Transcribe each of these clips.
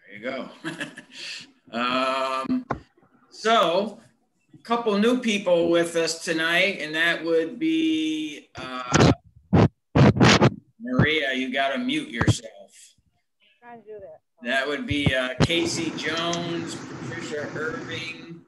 There you go. So a couple new people with us tonight, and that would be Maria, you got to mute yourself. I'm trying to do that. That would be Casey Jones, Patricia Irving.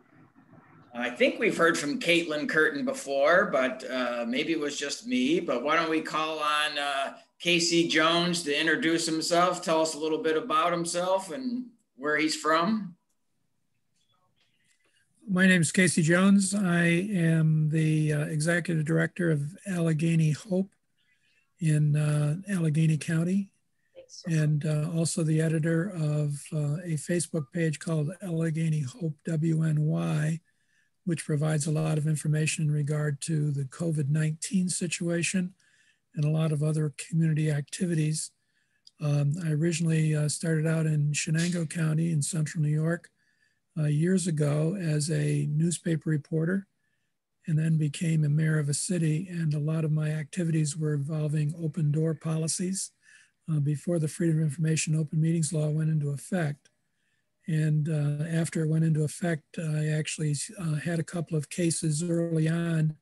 I think we've heard from Caitlin Curtin before, but maybe it was just me. But why don't we call on Casey Jones to introduce himself, tell us a little bit about himself and where he's from. My name is Casey Jones. I am the executive director of Allegheny Hope in Allegheny County, and also the editor of a Facebook page called Allegheny Hope WNY, which provides a lot of information in regard to the COVID-19 situation and a lot of other community activities. I originally started out in Shenango County in central New York years ago as a newspaper reporter, and then became a mayor of a city. And a lot of my activities were involving open door policies before the Freedom of Information Open Meetings Law went into effect. And after it went into effect, I actually had a couple of cases early on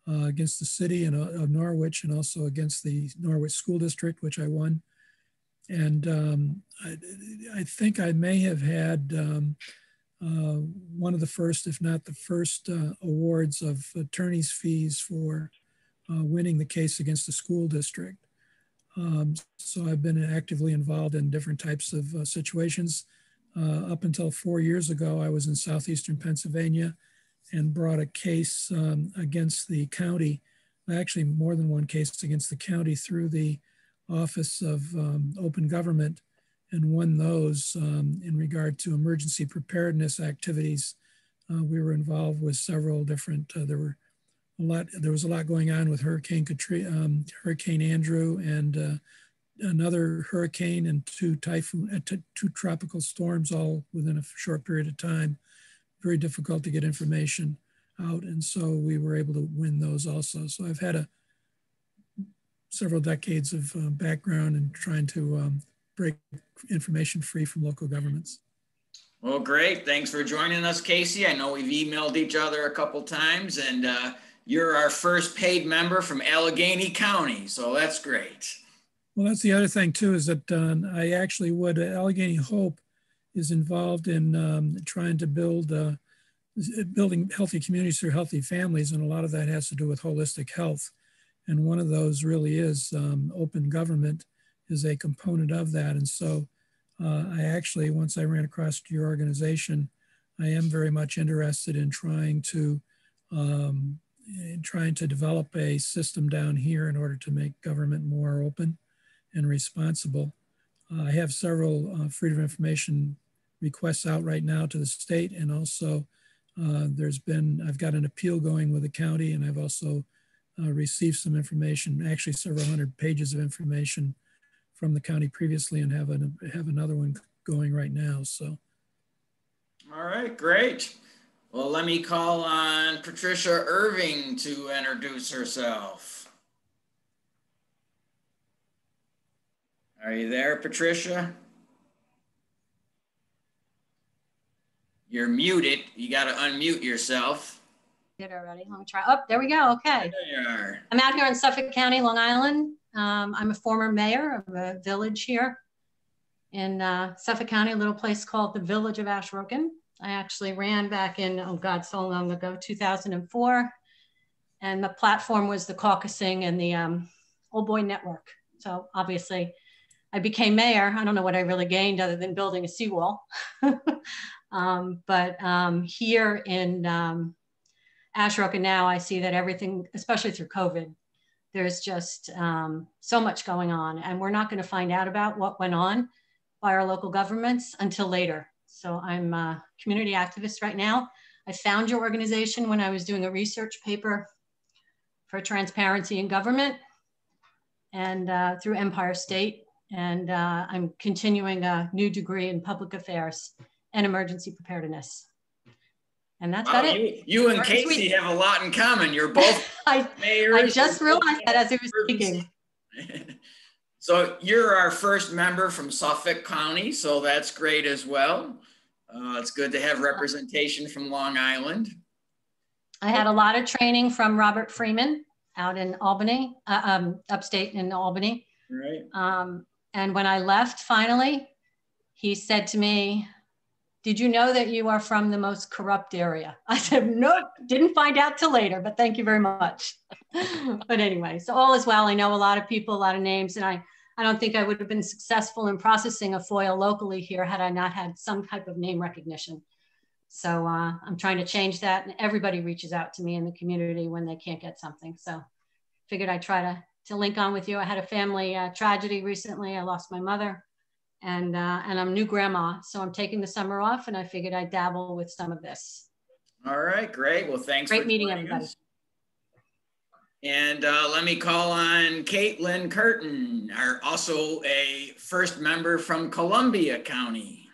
against the city of Norwich, and also against the Norwich School District, which I won. And I think I may have had one of the first, if not the first, awards of attorney's fees for winning the case against the school district. So I've been actively involved in different types of situations. Up until 4 years ago, I was in southeastern Pennsylvania and brought a case against the county, actually more than one case against the county through the Office of Open Government, and won those in regard to emergency preparedness activities. We were involved with several different, there was a lot going on with Hurricane Andrew, and another hurricane and two tropical storms all within a short period of time. Very difficult to get information out. And so we were able to win those also. So I've had several decades of background in trying to break information free from local governments. Well, great. Thanks for joining us, Casey. I know we've emailed each other a couple times, and you're our first paid member from Allegheny County. So that's great. Well, that's the other thing too, is that I actually Allegheny Hope is involved in trying to building healthy communities through healthy families. And a lot of that has to do with holistic health. And one of those really is open government is a component of that. And so I actually, once I ran across your organization, I am very much interested in trying to develop a system down here in order to make government more open and responsible. I have several Freedom of Information requests out right now to the state, and also I've got an appeal going with the county, and I've also received some information, actually several hundred pages of information from the county previously, and have another one going right now. So, all right, great. Well, let me call on Patricia Irving to introduce herself. Are you there, Patricia? You're muted. You got to unmute yourself. Did already. Let me try. Oh, there we go. Okay. There you are. I'm out here in Suffolk County, Long Island. I'm a former mayor of a village here in Suffolk County, a little place called the Village of Ashroken. I actually ran back in, oh God, so long ago, 2004. And the platform was the caucusing and the Old Boy Network. So obviously I became mayor. I don't know what I really gained other than building a seawall. But here in Ashroken now, I see that everything, especially through COVID, there's just so much going on, and we're not going to find out about what went on by our local governments until later. So I'm a community activist right now. I found your organization when I was doing a research paper for transparency in government, and through Empire State. And I'm continuing a new degree in public affairs and emergency preparedness. And that's about it. You and Casey have a lot in common. You're both mayors. I just realized that as I was speaking. So you're our first member from Suffolk County, so that's great as well. It's good to have representation from Long Island. I had a lot of training from Robert Freeman out in Albany, upstate in Albany. Right. And when I left finally, he said to me, "Did you know that you are from the most corrupt area?" I said, "Nope, didn't find out till later, but thank you very much." But anyway, so all is well. I know a lot of people, a lot of names, and I don't think I would have been successful in processing a FOIL locally here had I not had some type of name recognition. So I'm trying to change that, and everybody reaches out to me in the community when they can't get something. So figured I'd try to link on with you. I had a family tragedy recently. I lost my mother, and I'm a new grandma. So I'm taking the summer off, and I figured I'd dabble with some of this. All right, great. Well, thanks Great for meeting joining everybody. us. And let me call on Caitlin Curtin, also a first member from Columbia County.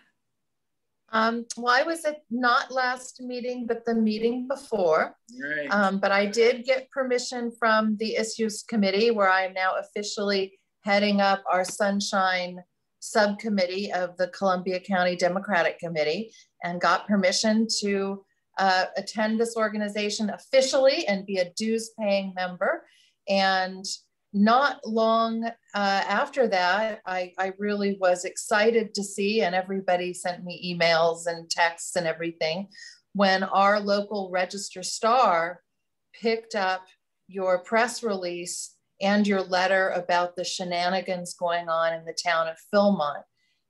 Well, I was at not last meeting, but the meeting before. Right. But I did get permission from the Issues Committee, where I am now officially heading up our Sunshine subcommittee of the Columbia County Democratic Committee, and got permission to attend this organization officially and be a dues paying member. And not long after that, I really was excited to see, and everybody sent me emails and texts and everything, when our local Register Star picked up your press release and your letter about the shenanigans going on in the town of Philmont.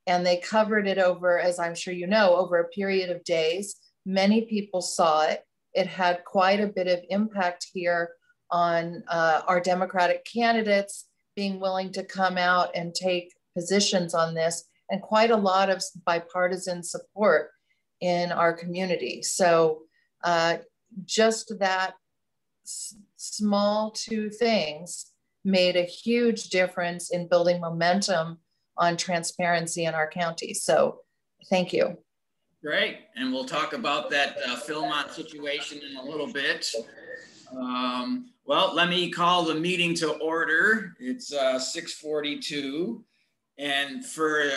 And they covered it over, as I'm sure you know, over a period of days. Many people saw it. It had quite a bit of impact here on our Democratic candidates being willing to come out and take positions on this, and quite a lot of bipartisan support in our community. So just that small two things made a huge difference in building momentum on transparency in our county. So thank you. Great, and we'll talk about that Philmont situation in a little bit. Well, let me call the meeting to order. It's 6:42. And for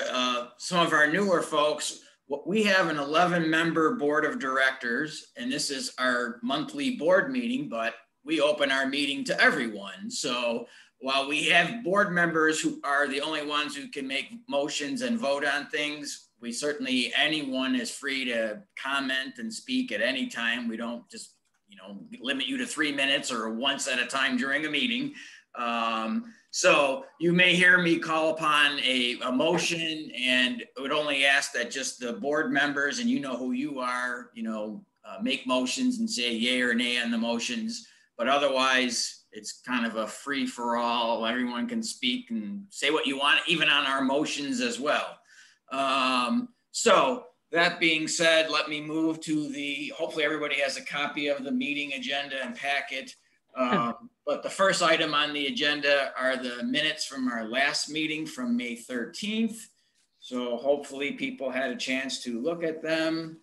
some of our newer folks, we have an 11-member board of directors, and this is our monthly board meeting, but we open our meeting to everyone. So while we have board members who are the only ones who can make motions and vote on things, we certainly, anyone is free to comment and speak at any time. We don't just, limit you to 3 minutes or once at a time during a meeting. So you may hear me call upon a motion, and it would only ask that just the board members, and you know who you are, make motions and say yay or nay on the motions. But otherwise, it's kind of a free for all. Everyone can speak and say what you want, even on our motions as well. So that being said, let me move to hopefully everybody has a copy of the meeting agenda and packet. But the first item on the agenda are the minutes from our last meeting from May 13th. So hopefully people had a chance to look at them.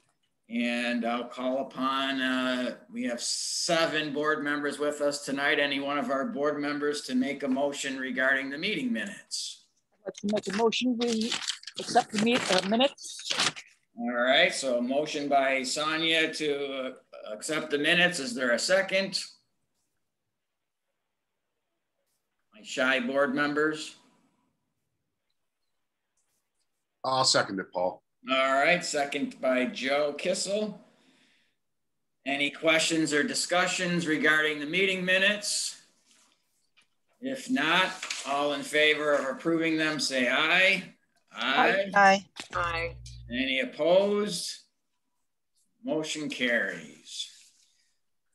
And I'll call upon, we have 7 board members with us tonight. Any one of our board members to make a motion regarding the meeting minutes? I'd like to make a motion, we accept the minutes. All right, so a motion by Sonia to accept the minutes. Is there a second? My shy board members. I'll second it, Paul. All right, second by Joe Kissel. Any questions or discussions regarding the meeting minutes? If not, all in favor of approving them, say aye. Aye. Aye. Aye. Any opposed? Motion carries.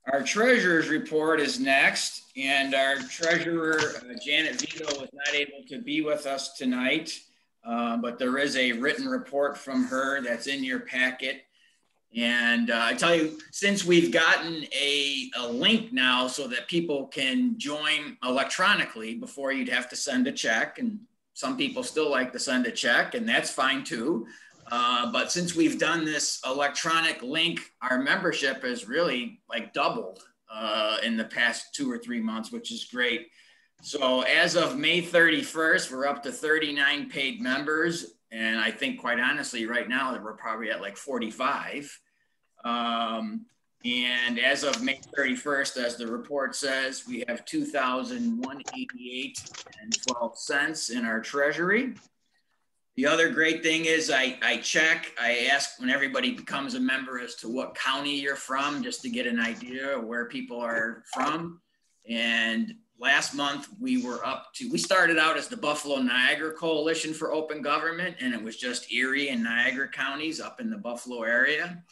Our treasurer's report is next, and our treasurer, Janet Vito, was not able to be with us tonight, but there is a written report from her that's in your packet. And I tell you, since we've gotten a link now so that people can join electronically, before you'd have to send a check, and some people still like to send a check, and that's fine too. But since we've done this electronic link, our membership has really doubled in the past 2 or 3 months, which is great. So as of May 31st, we're up to 39 paid members. And I think quite honestly, right now that we're probably at like 45. And as of May 31st, as the report says, we have $2,188.12 in our treasury. The other great thing is I ask when everybody becomes a member as to what county you're from, just to get an idea of where people are from. And last month we started out as the Buffalo Niagara Coalition for Open Government, and it was just Erie and Niagara counties up in the Buffalo area.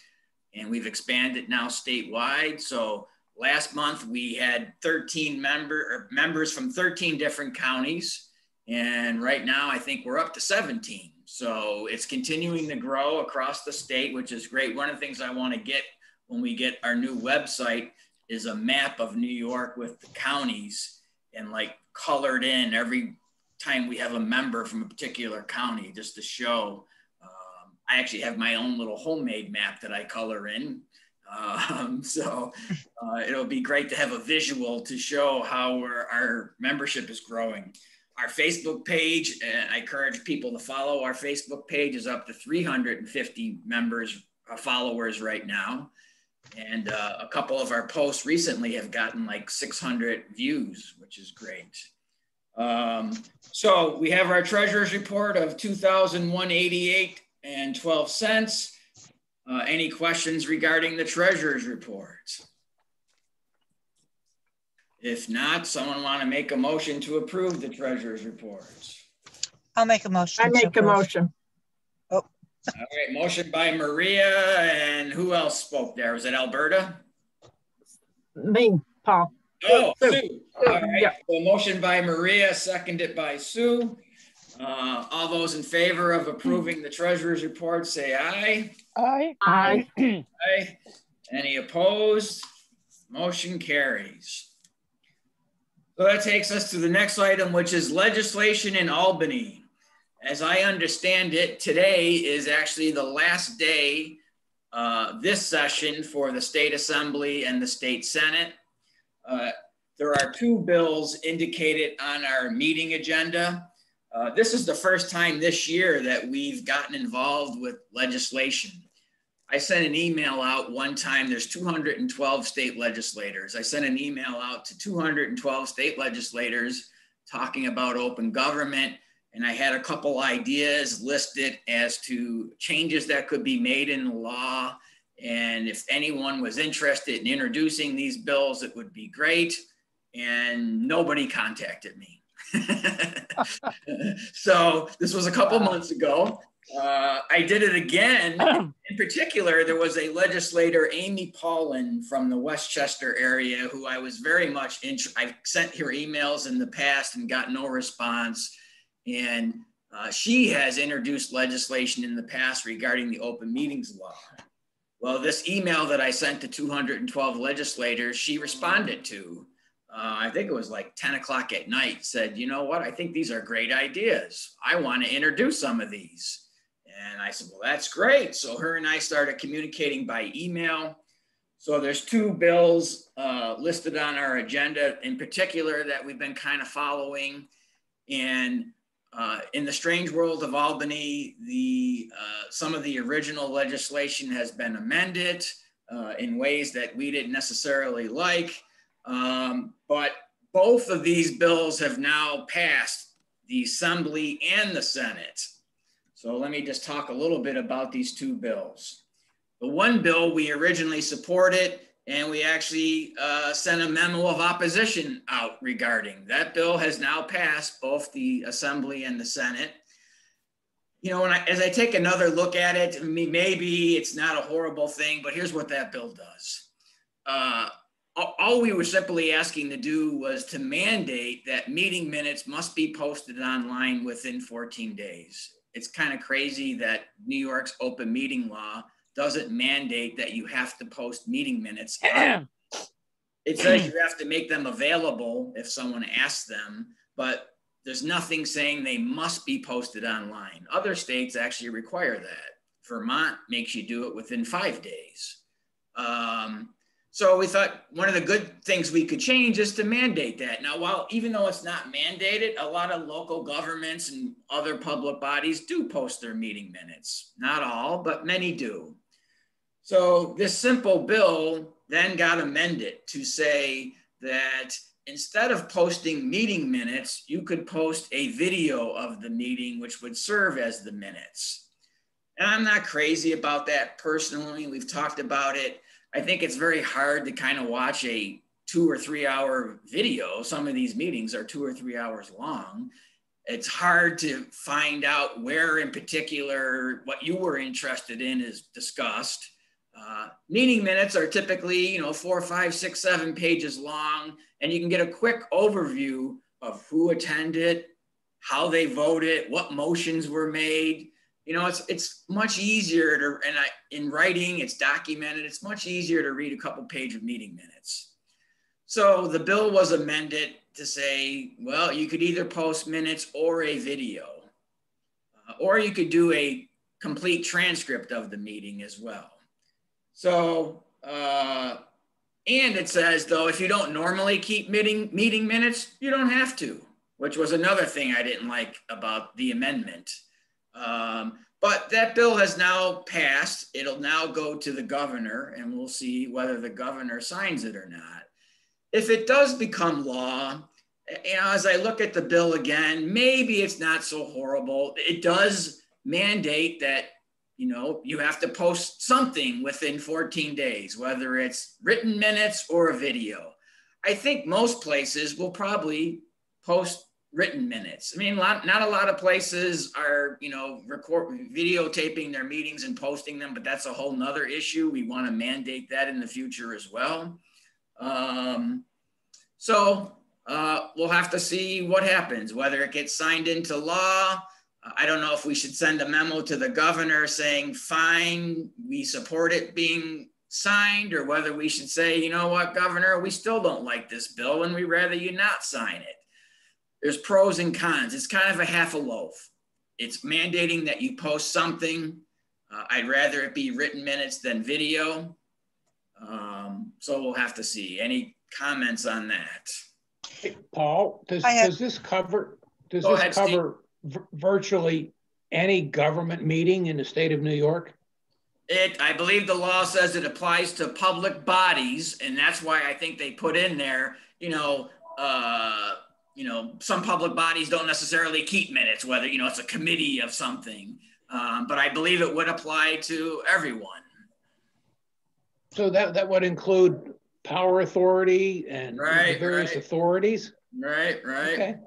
And we've expanded now statewide. So last month we had 13 members from 13 different counties. And right now I think we're up to 17. So it's continuing to grow across the state, which is great. One of the things I want to get when we get our new website is a map of New York with the counties and like colored in every time we have a member from a particular county, just to show. I actually have my own little homemade map that I color in. It'll be great to have a visual to show how our membership is growing. Our Facebook page, I encourage people to follow. Our Facebook page is up to 350 followers right now. And a couple of our posts recently have gotten like 600 views, which is great. So we have our treasurer's report of $2,188.12. Any questions regarding the treasurer's report? If not, someone want to make a motion to approve the treasurer's report? I'll make a motion. I make a motion. Oh. All right, motion by Maria, and who else spoke there? Was it Alberta? Me, Paul. Oh, Sue. Sue. All right, Yeah. so motion by Maria, seconded by Sue. All those in favor of approving the treasurer's report, say aye. Aye. Aye. Any opposed? Motion carries. So that takes us to the next item, which is legislation in Albany. As I understand it, today is actually the last day this session for the State Assembly and the State Senate. There are two bills indicated on our meeting agenda. This is the first time this year that we've gotten involved with legislation. I sent an email out one time. There's 212 state legislators. I sent an email out to 212 state legislators talking about open government. And I had a couple ideas listed as to changes that could be made in the law. And if anyone was interested in introducing these bills, it would be great. And nobody contacted me. So this was a couple months ago. I did it again. In particular, there was a legislator, Amy Paulin from the Westchester area, who I was very much interested. I've sent her emails in the past and got no response. And she has introduced legislation in the past regarding the open meetings law. Well, this email that I sent to 212 legislators, she responded to. I think it was like 10 o'clock at night, said, you know what, I think these are great ideas. I want to introduce some of these. And I said, well, that's great. So her and I started communicating by email. So there's two bills listed on our agenda in particular that we've been kind of following. And in the strange world of Albany, some of the original legislation has been amended in ways that we didn't necessarily like. But both of these bills have now passed the Assembly and the Senate. So let me just talk a little bit about these two bills. The one bill we originally supported, and we actually sent a memo of opposition out regarding. That bill has now passed both the Assembly and the Senate. You know, as I take another look at it, I mean, maybe it's not a horrible thing, but here's what that bill does. All we were simply asking to do was to mandate that meeting minutes must be posted online within 14 days. It's kind of crazy that New York's open meeting law doesn't mandate that you have to post meeting minutes. It says you have to make them available if someone asks them, but there's nothing saying they must be posted online. Other states actually require that. Vermont makes you do it within 5 days. So we thought one of the good things we could change is to mandate that. Now, even though it's not mandated, a lot of local governments and other public bodies do post their meeting minutes. Not all, but many do. So this simple bill then got amended to say that instead of posting meeting minutes, you could post a video of the meeting, which would serve as the minutes. And I'm not crazy about that personally. We've talked about it. I think it's very hard to kind of watch a 2 or 3 hour video. Some of these meetings are 2 or 3 hours long. It's hard to find out where in particular what you were interested in is discussed. Meeting minutes are typically, 4, 5, 6, 7 pages long, and you can get a quick overview of who attended, how they voted, what motions were made. It's much easier to, and in writing, it's documented. It's much easier to read a couple pages of meeting minutes. So the bill was amended to say, well, you could either post minutes or a video, or you could do a complete transcript of the meeting as well. So, and it says though, if you don't normally keep meeting minutes, you don't have to, which was another thing I didn't like about the amendment. But that bill has now passed. It'll now go to the governor, and we'll see whether the governor signs it or not. If it does become law, as I look at the bill again, maybe it's not so horrible. It does mandate that, you have to post something within 14 days, whether it's written minutes or a video. I think most places will probably post written minutes. I mean, not a lot of places are, videotaping their meetings and posting them, but that's a whole nother issue. We want to mandate that in the future as well. So we'll have to see what happens, whether it gets signed into law. I don't know if we should send a memo to the governor saying, fine, we support it being signed, or whether we should say, you know what, Governor, we still don't like this bill and we'd rather you not sign it. There's pros and cons. It's kind of a half a loaf. It's mandating that you post something. I'd rather it be written minutes than video. So we'll have to see. Any comments on that? Hey, Paul, does this cover virtually any government meeting in the state of New York? I believe the law says it applies to public bodies, and that's why I think they put in there, some public bodies don't necessarily keep minutes, whether, it's a committee of something, but I believe it would apply to everyone. So that would include power authority and various authorities? Right. Okay.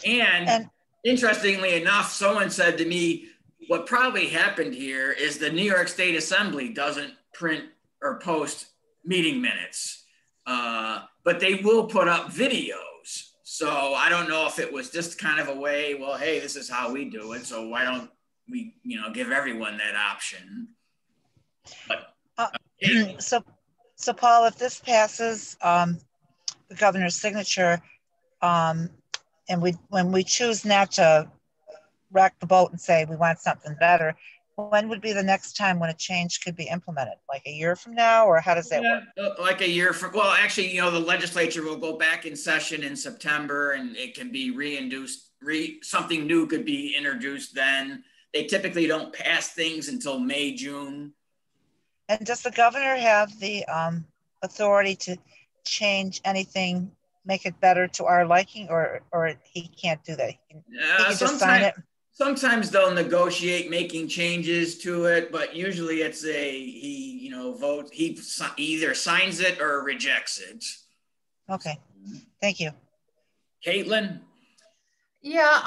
And interestingly enough, someone said to me, what probably happened here is the New York State Assembly doesn't print or post meeting minutes, but they will put up videos. So I don't know if it was just kind of a way, well, hey, this is how we do it, so why don't we, give everyone that option? But so Paul, if this passes the governor's signature, and when we choose not to rock the boat and say we want something better, when would be the next time when a change could be implemented? Like a year from now, or how does that work? Like a year from, well, actually, the legislature will go back in session in September, and it can be reintroduced. Something new could be introduced then. They typically don't pass things until May, June. And does the governor have the authority to change anything, make it better to our liking, or he can't do that? He can just sign it? Sometimes they'll negotiate making changes to it, but usually it's he votes, he either signs it or rejects it. Okay, thank you. Caitlin? Yeah,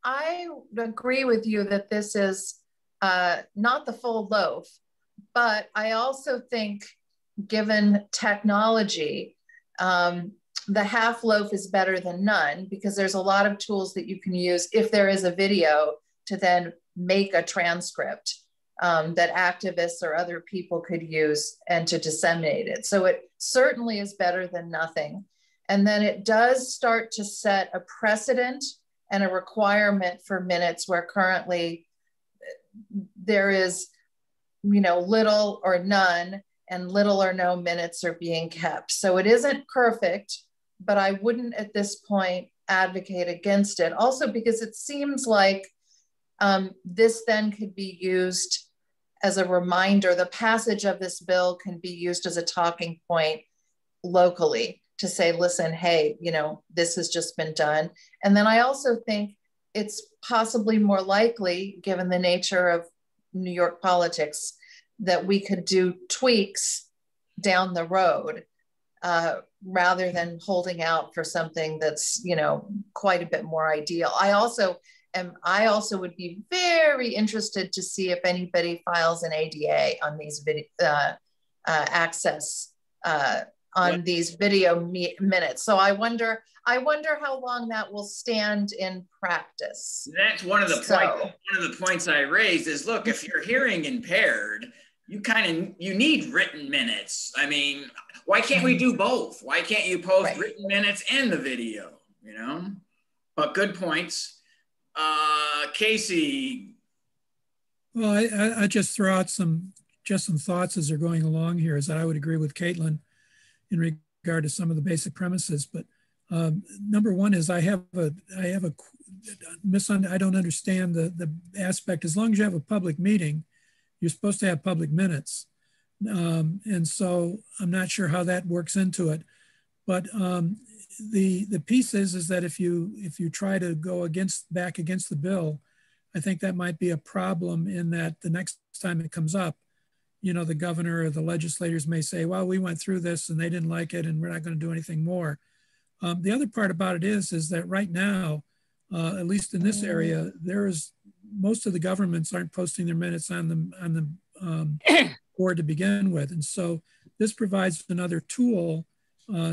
I agree with you that this is not the full loaf, but I also think given technology, the half loaf is better than none, because there's a lot of tools that you can use if there is a video to then make a transcript that activists or other people could use and to disseminate it. So it certainly is better than nothing. And then it does start to set a precedent and a requirement for minutes where currently there is, little or none. and little or no minutes are being kept. So it isn't perfect, but I wouldn't at this point advocate against it. Also because it seems like this then could be used as a reminder. The passage of this bill can be used as a talking point locally to say, listen, hey, you know, this has just been done. And then I also think it's possibly more likely, given the nature of New York politics, that we could do tweaks down the road rather than holding out for something that's, you know, quite a bit more ideal. I also would be very interested to see if anybody files an ADA on these access on these video minutes. So I wonder how long that will stand in practice. That's one of the points I raised is, look, if you're hearing impaired, you need written minutes. I mean, why can't we do both? Why can't you post written minutes and the video, you know? But good points. Casey. Well, I just throw out some thoughts as they're going along here, is that I would agree with Caitlin in regard to some of the basic premises. But number one is I don't understand the aspect. As long as you have a public meeting, you're supposed to have public minutes. And so I'm not sure how that works into it. But the piece is that if you try to go back against the bill, I think that might be a problem, in that the next time it comes up, you know, the governor or the legislators may say, well, we went through this and they didn't like it and we're not going to do anything more. The other part about it is that right now, at least in this area, most of the governments aren't posting their minutes on the board to begin with. And so this provides another tool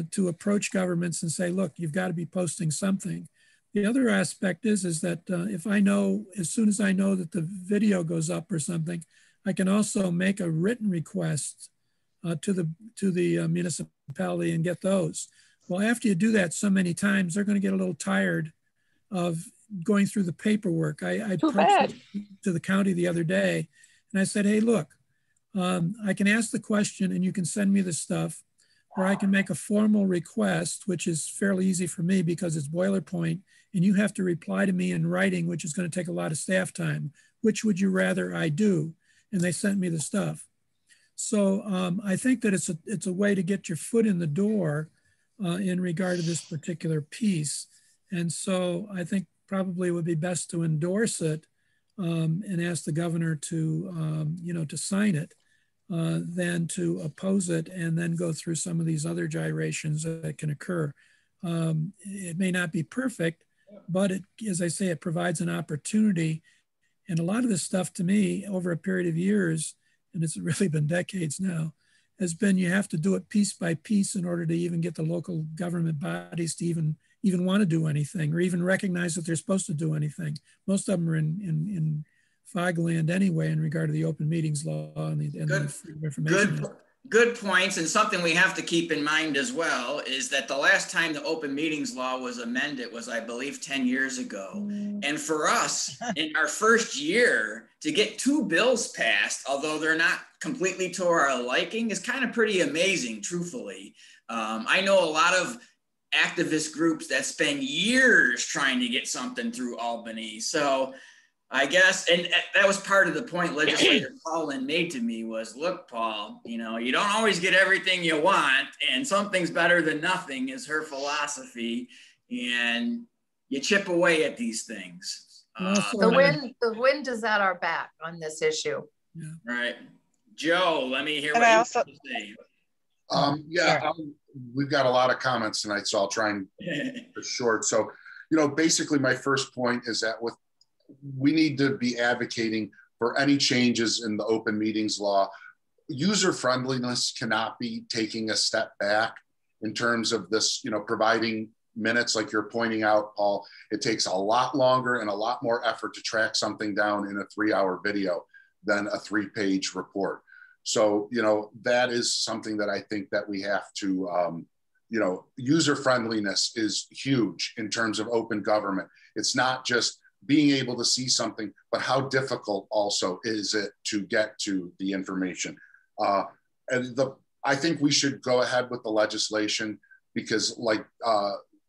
to approach governments and say, look, you've got to be posting something. The other aspect is that if I know, as soon as I know that the video goes up or something, I can also make a written request to the municipality and get those. Well, after you do that so many times, they're going to get a little tired of going through the paperwork. I approached to the county the other day and I said, hey, look, I can ask the question and you can send me the stuff, or I can make a formal request, which is fairly easy for me because it's boilerplate, and you have to reply to me in writing, which is going to take a lot of staff time. Which would you rather I do? And they sent me the stuff. So I think that it's a way to get your foot in the door in regard to this particular piece. And so I think probably it would be best to endorse it and ask the governor to, to sign it than to oppose it and then go through some of these other gyrations that can occur. It may not be perfect, but as I say, it provides an opportunity. And a lot of this stuff to me over a period of years, and it's really been decades now, has been you have to do it piece by piece in order to even get the local government bodies to even want to do anything or even recognize that they're supposed to do anything. Most of them are in fogland anyway in regard to the open meetings law and the Freedom of Information Act. Good points, and something we have to keep in mind as well is that the last time the open meetings law was amended was, I believe, 10 years ago. And for us, in our first year, to get 2 bills passed, although they're not completely to our liking, is kind of pretty amazing, truthfully. I know a lot of activist groups that spend years trying to get something through Albany. So I guess, and that was part of the point legislator Paulin made to me was, look, Paul, you don't always get everything you want, and something's better than nothing is her philosophy, and you chip away at these things. The wind is at our back on this issue. Yeah. Right. Joe, let me hear what you have to say. We've got a lot of comments tonight, so I'll try and be short. So, basically my first point is that we need to be advocating for any changes in the open meetings law. User friendliness cannot be taking a step back in terms of this, providing minutes like you're pointing out, Paul. It takes a lot longer and a lot more effort to track something down in a 3-hour video than a 3-page report. So, that is something that I think that we have to, user friendliness is huge in terms of open government. It's not just being able to see something, but how difficult also is it to get to the information. And I think we should go ahead with the legislation because, like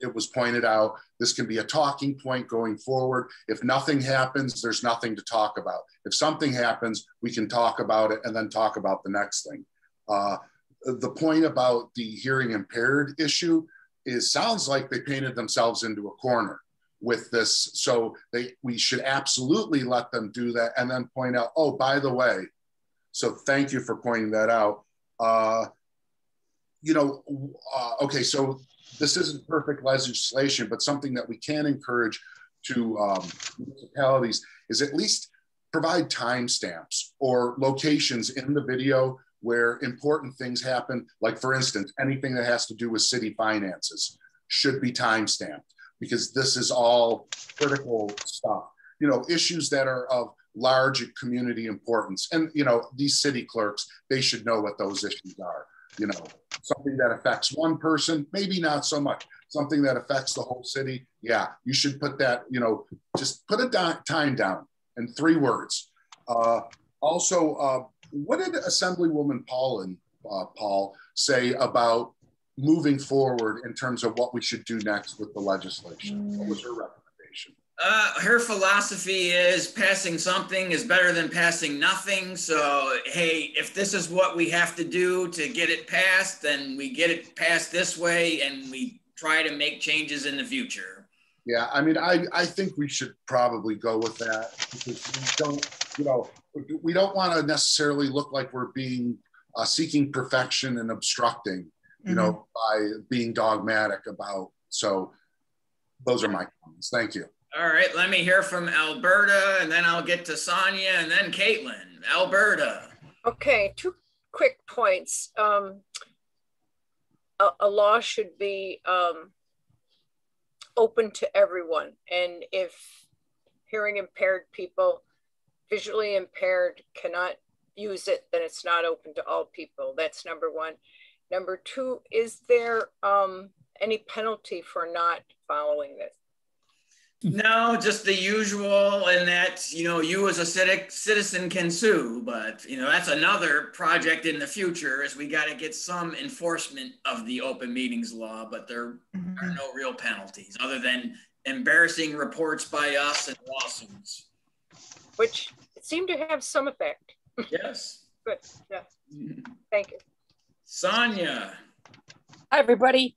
it was pointed out, this can be a talking point going forward. If nothing happens, there's nothing to talk about. If something happens, we can talk about it and then talk about the next thing. The point about the hearing impaired issue sounds like they painted themselves into a corner with this. So we should absolutely let them do that and then point out, oh, by the way, so thank you for pointing that out. Okay, so this isn't perfect legislation, but something that we can encourage to municipalities is at least provide timestamps or locations in the video where important things happen. Like, for instance, anything that has to do with city finances should be timestamped, because this is all critical stuff. Issues that are of large community importance. And, these city clerks, they should know what those issues are. Something that affects one person, maybe not so much. Something that affects the whole city, yeah, you should put that, just put a time down in 3 words. Also, what did Assemblywoman Paul say about moving forward in terms of what we should do next with the legislation? What was her recommendation? Her philosophy is passing something is better than passing nothing. So, hey, if this is what we have to do to get it passed, then we get it passed this way and we try to make changes in the future. Yeah, I mean, I think we should probably go with that, because we don't want to necessarily look like we're being seeking perfection and obstructing, by being dogmatic about. So those are my comments. Thank you. All right, let me hear from Alberta, and then I'll get to Sonia, and then Caitlin. Alberta. Okay, 2 quick points. A law should be open to everyone. And if hearing impaired people, visually impaired, cannot use it, then it's not open to all people. That's number 1. Number 2, is there any penalty for not following this? No, just the usual, and that, you as a citizen can sue, but, that's another project in the future, is we got to get some enforcement of the open meetings law, but there are no real penalties other than embarrassing reports by us and lawsuits. Which seem to have some effect. Yes. Good, yeah. Thank you. Sonia. Hi, everybody.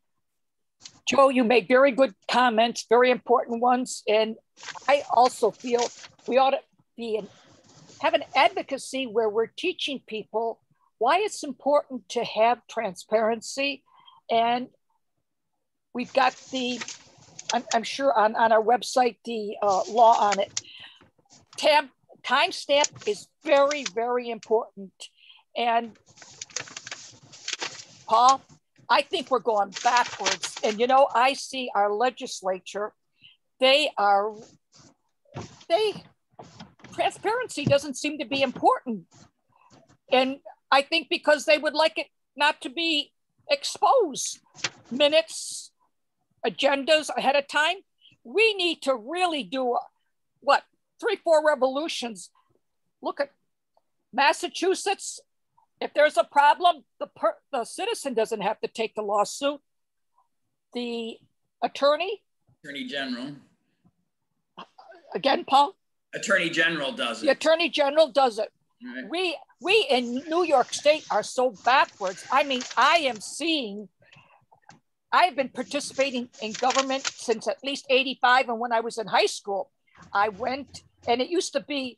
Joe, you made very good comments, very important ones. And I also feel we ought to have an advocacy where we're teaching people why it's important to have transparency. And we've got I'm sure on our website, the law on it. Timestamp is very, very important. And Paul, I think we're going backwards. And, I see our legislature, transparency doesn't seem to be important. And I think because they would like it not to be exposed. Minutes, agendas ahead of time. We need to really do 3-4 revolutions. Look at Massachusetts. If there's a problem, the citizen doesn't have to take the lawsuit. The Attorney General. Again, Paul? Attorney General does it. The Attorney General does it. Right. We in New York State are so backwards. I mean, I've been participating in government since at least 85. And when I was in high school, I went, and it used to be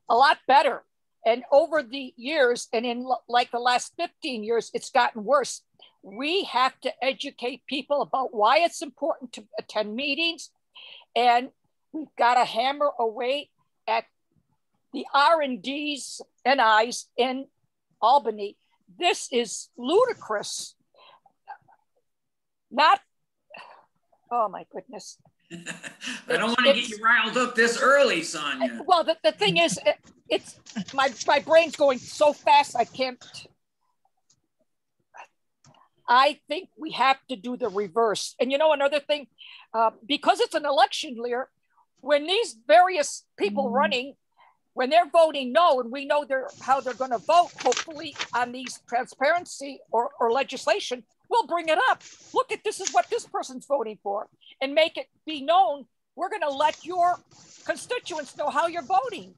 a lot better. And over the years, and in like the last 15 years, it's gotten worse. We have to educate people about why it's important to attend meetings. And we've got to hammer away at the R&Ds and I's in Albany. This is ludicrous. Oh my goodness. I don't want to get you riled up this early, Sonia. Well, the thing is, it's my brain's going so fast, I can't. I think we have to do the reverse. And another thing, because it's an election year, when these various people running, when they're voting no, and we know how they're going to vote, hopefully on these transparency or legislation, we'll bring it up. Look at, this is what this person's voting for, and make it be known. We're going to let your constituents know how you're voting.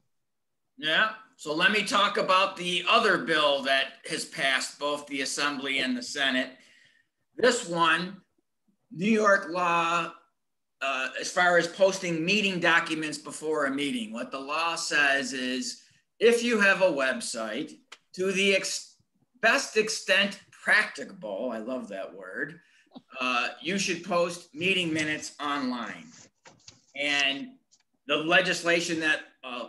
Yeah, so let me talk about the other bill that has passed both the Assembly and the Senate. This one, New York law, as far as posting meeting documents before a meeting, what the law says is if you have a website, to the best extent practicable, I love that word, you should post meeting minutes online. And the legislation that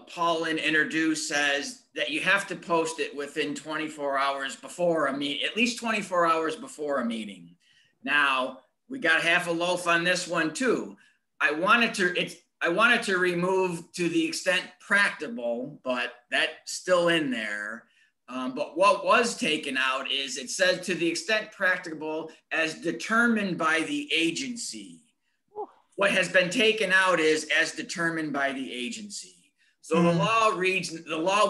Paulin introduced says that you have to post it within 24 hours before a meeting, at least 24 hours before a meeting. Now, we got half a loaf on this one too. I wanted to remove to the extent practicable, but that's still in there. But what was taken out is it said to the extent practicable as determined by the agency. What has been taken out is as determined by the agency. So the law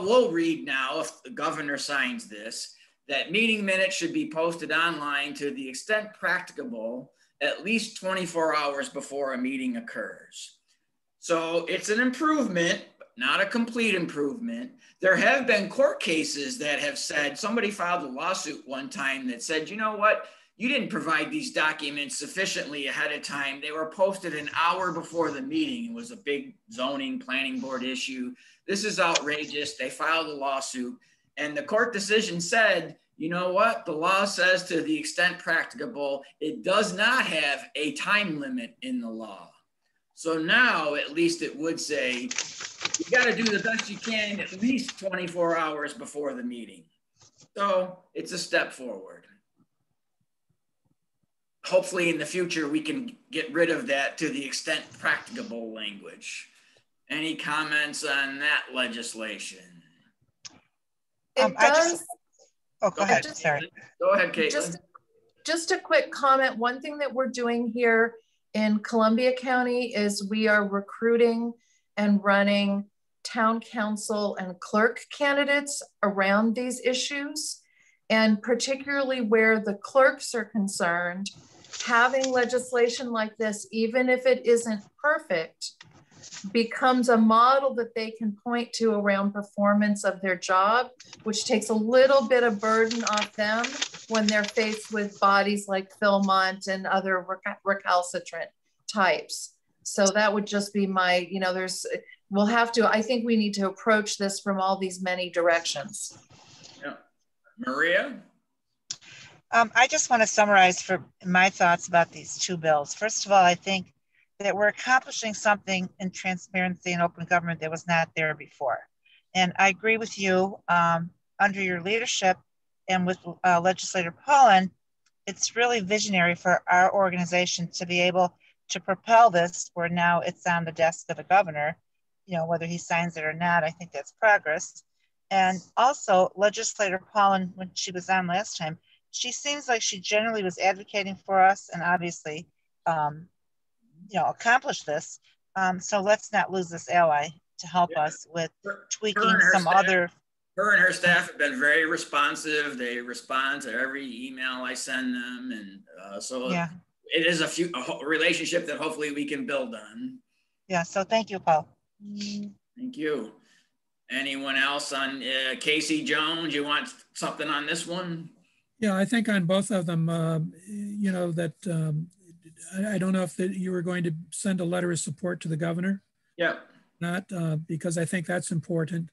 will read now, if the governor signs this, that meeting minutes should be posted online to the extent practicable at least 24 hours before a meeting occurs. So it's an improvement, but not a complete improvement. There have been court cases that have said, somebody filed a lawsuit one time that said, you know what? You didn't provide these documents sufficiently ahead of time. They were posted an hour before the meeting. It was a big zoning planning board issue. This is outrageous. They filed a lawsuit, and the court decision said, you know what? The law says to the extent practicable, it does not have a time limit in the law. So now at least it would say, you got to do the best you can at least 24 hours before the meeting. So it's a step forward. Hopefully in the future, we can get rid of that to the extent practicable language. Any comments on that legislation? It does. Go ahead. Sorry. Go ahead, Caitlin. Just a quick comment. One thing that we're doing here in Columbia County is we are recruiting and running town council and clerk candidates around these issues. And particularly where the clerks are concerned, having legislation like this, even if it isn't perfect, becomes a model that they can point to around performance of their job, which takes a little bit of burden off them when they're faced with bodies like Philmont and other recalcitrant types. So that would just be my, we'll have to, I think we need to approach this from all these many directions. Yeah. Maria? I just want to summarize for my thoughts about these two bills. First of all, I think that we're accomplishing something in transparency and open government that was not there before. And I agree with you, under your leadership and with Legislator Paulin, it's really visionary for our organization to be able to propel this where now it's on the desk of the governor, whether he signs it or not. I think that's progress. And also Legislator Paulin, when she was on last time, she seems like she generally was advocating for us and obviously, accomplish this. So let's not lose this ally to help us with tweaking some other. Her and her staff have been very responsive. They respond to every email I send them. And so it is a relationship that hopefully we can build on. Yeah, so thank you, Paul. Thank you. Anyone else on Casey Jones? You want something on this one? Yeah, I think on both of them, I don't know if you were going to send a letter of support to the governor. Yeah. Not because I think that's important.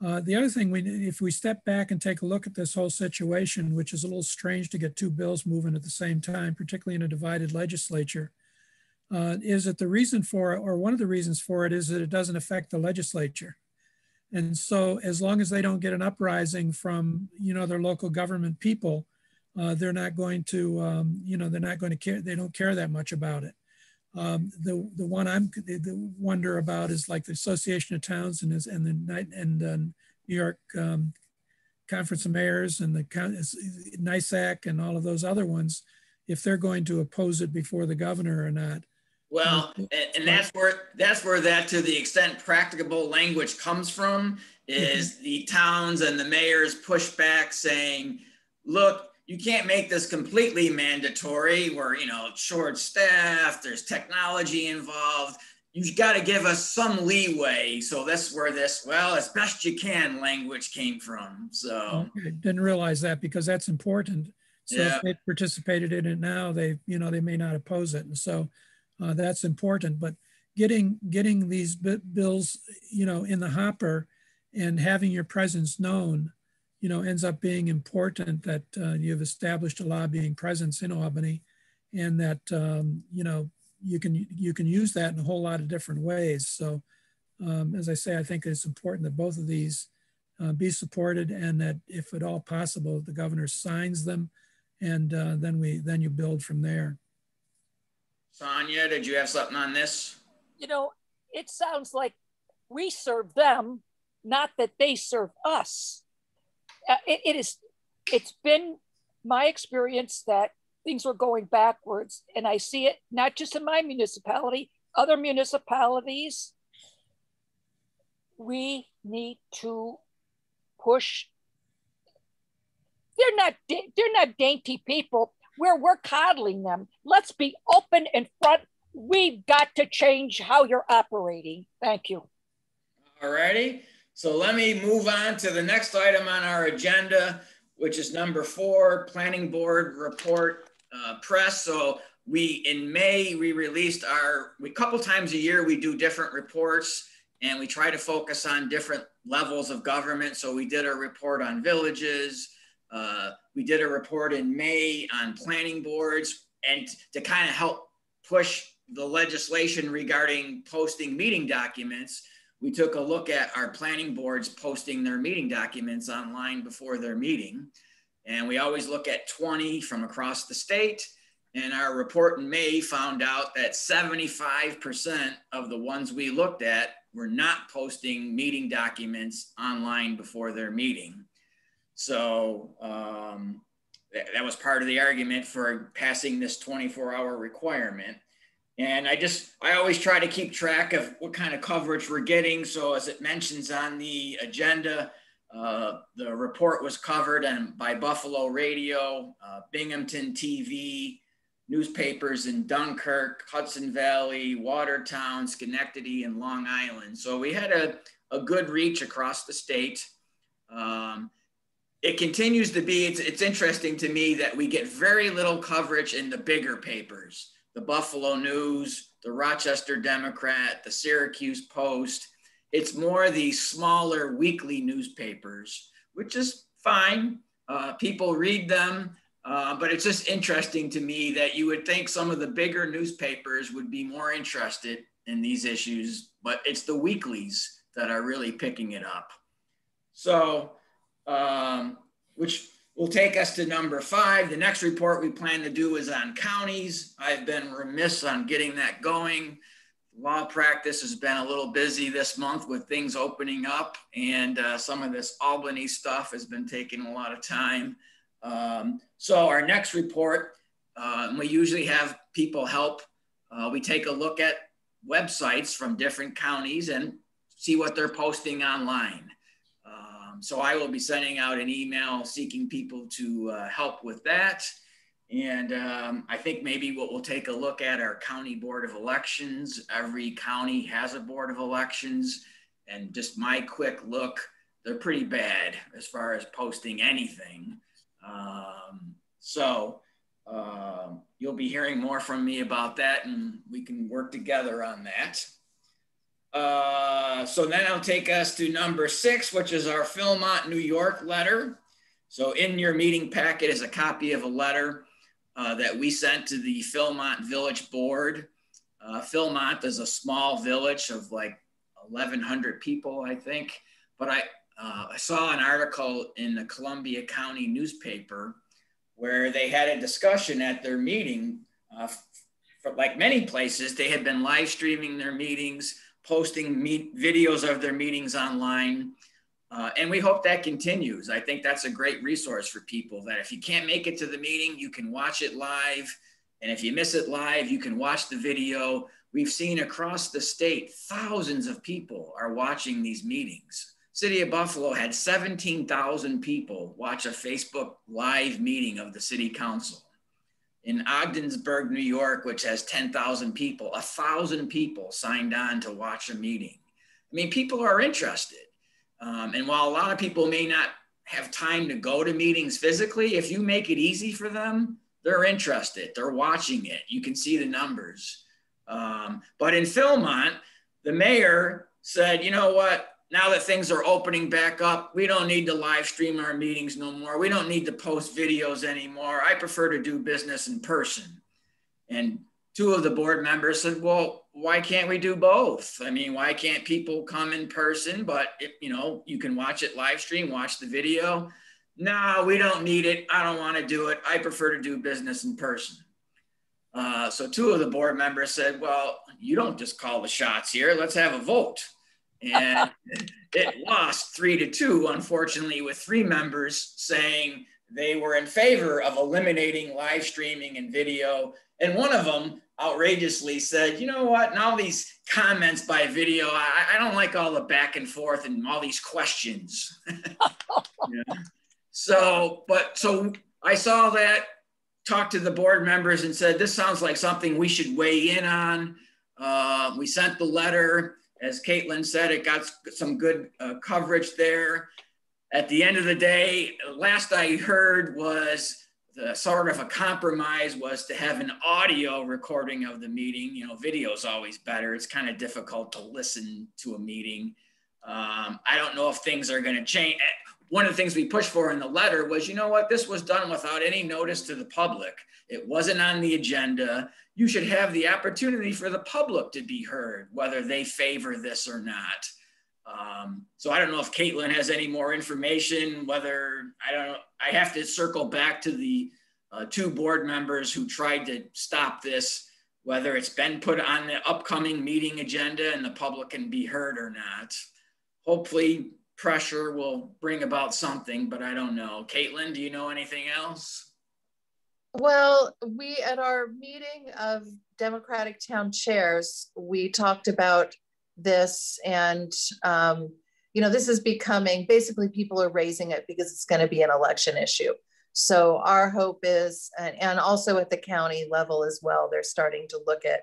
The other thing, if we step back and take a look at this whole situation, which is a little strange to get two bills moving at the same time, particularly in a divided legislature, is that the reason for it, or one of the reasons for it, is that it doesn't affect the legislature. And so as long as they don't get an uprising from, their local government people, they're not going to, they're not going to care. They don't care that much about it. The one the wonder about is like the Association of Towns and the New York Conference of Mayors and the NYCOG and all of those other ones, if they're going to oppose it before the governor or not. Well, and that's where that, to the extent practicable language comes from, is the towns and the mayors push back saying, look, you can't make this completely mandatory. We're, short staffed, there's technology involved. You've got to give us some leeway. So that's where this, well, as best you can language came from. So I didn't realize that, because that's important. So if they participated in it now, they may not oppose it. And so that's important. But getting these bills, in the hopper and having your presence known, ends up being important, that you've established a lobbying presence in Albany, and that, you can use that in a whole lot of different ways. So as I say, I think it's important that both of these be supported, and that if at all possible, the governor signs them, and then you build from there. Sonia, did you have something on this? It sounds like we serve them, not that they serve us. It's been my experience that things were going backwards, and I see it not just in my municipality, other municipalities. We need to push. They're not dainty people. We're coddling them. Let's be open and front. We've got to change how you're operating. Thank you. All righty. So let me move on to the next item on our agenda, which is number 4, Planning Board Report Press. So in May, we released a couple times a year, we do different reports, and we try to focus on different levels of government. So we did a report on villages. We did a report in May on planning boards, and to kind of help push the legislation regarding posting meeting documents, we took a look at our planning boards posting their meeting documents online before their meeting. And we always look at 20 from across the state. And our report in May found out that 75% of the ones we looked at were not posting meeting documents online before their meeting. So that was part of the argument for passing this 24-hour requirement. And I always try to keep track of what kind of coverage we're getting. So as it mentions on the agenda, the report was covered by Buffalo Radio, Binghamton TV, newspapers in Dunkirk, Hudson Valley, Watertown, Schenectady, and Long Island. So we had a good reach across the state. It continues to be, it's interesting to me that we get very little coverage in the bigger papers, the Buffalo News, the Rochester Democrat, the Syracuse Post. It's more the smaller weekly newspapers, which is fine. People read them, but it's just interesting to me that you would think some of the bigger newspapers would be more interested in these issues, but it's the weeklies that are really picking it up. So, which will take us to number 5. The next report we plan to do is on counties. I've been remiss on getting that going. Law practice has been a little busy this month with things opening up, and some of this Albany stuff has been taking a lot of time. So our next report, we usually have people help. We take a look at websites from different counties and see what they're posting online. So I will be sending out an email seeking people to help with that. And I think maybe what we'll take a look at are county board of elections. Every county has a board of elections, and just my quick look, they're pretty bad as far as posting anything. So you'll be hearing more from me about that, and we can work together on that. So then I'll take us to number 6, which is our Philmont, New York letter. So in your meeting packet is a copy of a letter that we sent to the Philmont Village Board. Philmont is a small village of like 1,100 people, I think. But I saw an article in the Columbia County newspaper where they had a discussion at their meeting. Like many places, they had been live streaming their meetings, posting videos of their meetings online. And we hope that continues. I think that's a great resource for people, that if you can't make it to the meeting, you can watch it live. And if you miss it live, you can watch the video. we've seen across the state, thousands of people are watching these meetings. City of Buffalo had 17,000 people watch a Facebook live meeting of the city council. In Ogdensburg, New York, which has 10,000 people, 1,000 people signed on to watch a meeting. I mean, people are interested. And while a lot of people may not have time to go to meetings physically, if you make it easy for them, they're interested, they're watching it. You can see the numbers. But in Philmont, the mayor said, you know what? Now that things are opening back up, we don't need to live stream our meetings no more. We don't need to post videos anymore. I prefer to do business in person. And two of the board members said, well, why can't we do both? I mean, why can't people come in person, but you know, you can watch it live stream, watch the video. No, we don't need it. I don't want to do it. I prefer to do business in person. So two of the board members said, well, you don't just call the shots here. Let's have a vote. And it lost 3-2, unfortunately, with 3 members saying they were in favor of eliminating live streaming and video. And one of them outrageously said, you know what, now these comments by video, I don't like all the back and forth and all these questions. Yeah. So I saw that, talked to the board members and said, this sounds like something we should weigh in on. We sent the letter. As Caitlin said, it got some good coverage there. At the end of the day, last I heard was the sort of a compromise was to have an audio recording of the meeting. You know, video is always better. It's kind of difficult to listen to a meeting. I don't know if things are going to change. One of the things we pushed for in the letter was, you know what, this was done without any notice to the public. It wasn't on the agenda. You should have the opportunity for the public to be heard, whether they favor this or not. So I don't know if Caitlin has any more information, whether, I don't know, I have to circle back to the 2 board members who tried to stop this, whether it's been put on the upcoming meeting agenda and the public can be heard or not. Hopefully pressure will bring about something, but I don't know. Caitlin, do you know anything else? Well, we, at our meeting of Democratic Town Chairs, we talked about this, and you know, this is becoming, basically people are raising it because it's going to be an election issue. So our hope is, and also at the county level as well, they're starting to look at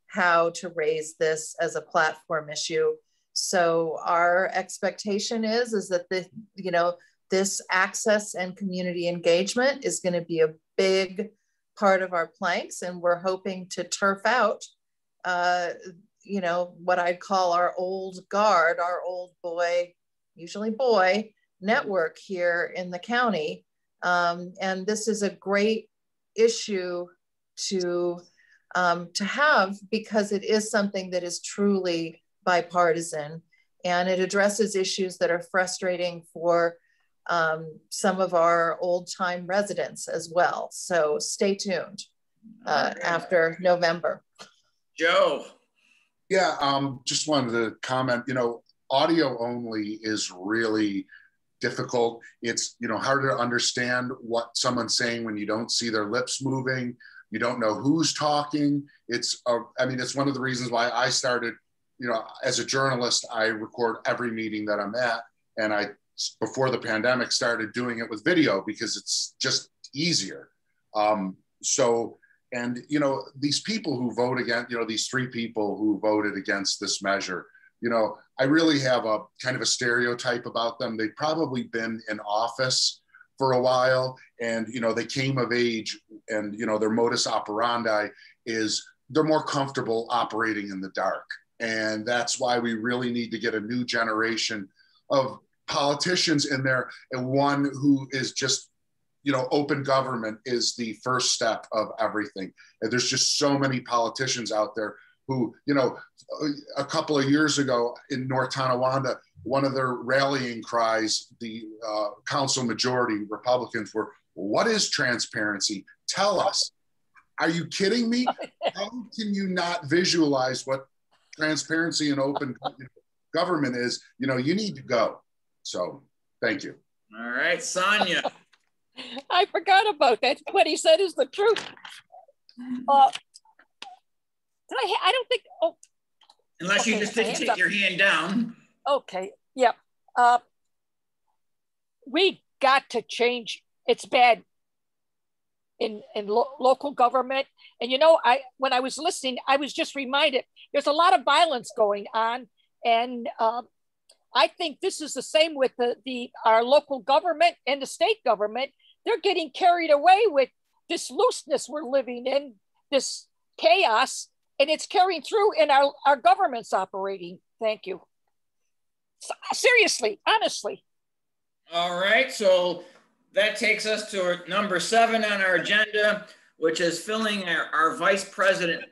how to raise this as a platform issue. So our expectation is that the, you know, this access and community engagement is going to be a big part of our planks, and we're hoping to turf out you know, what I'd call our old guard, our old boy, usually boy, network here in the county. And this is a great issue to have, because it is something that is truly bipartisan, and it addresses issues that are frustrating for some of our old time residents as well. So stay tuned after November. Joe. Yeah, just wanted to comment, you know, audio only is really difficult. It's, you know, harder to understand what someone's saying when you don't see their lips moving. You don't know who's talking. It's, I mean, it's one of the reasons why I started, you know, as a journalist, I record every meeting that I'm at. And I, before the pandemic, started doing it with video because it's just easier. And, you know, these people who vote against, you know, these 3 people who voted against this measure, you know, I really have a kind of a stereotype about them. They've probably been in office for a while, and, you know, they came of age, and, you know, their modus operandi is they're more comfortable operating in the dark. And that's why we really need to get a new generation of politicians in there, and one who is just, you know, open government is the first step of everything. And there's just so many politicians out there who, you know, a couple of years ago in North Tonawanda, one of their rallying cries, the council majority Republicans were, what is transparency? Tell us. Are you kidding me? How can you not visualize what transparency and open government is? You know, you need to go. So thank you. All right, Sonia. I forgot about that. What he said is the truth. I don't think, oh. Unless okay, you just didn't take your hand down. Okay, yeah. We got to change. It's bad in local government. And you know, when I was listening, I was just reminded there's a lot of violence going on. And I think this is the same with our local government and the state government. They're getting carried away with this looseness we're living in, this chaos, and it's carrying through in our government's operating. Thank you. Seriously, honestly. All right, so that takes us to number 7 on our agenda, which is filling our vice president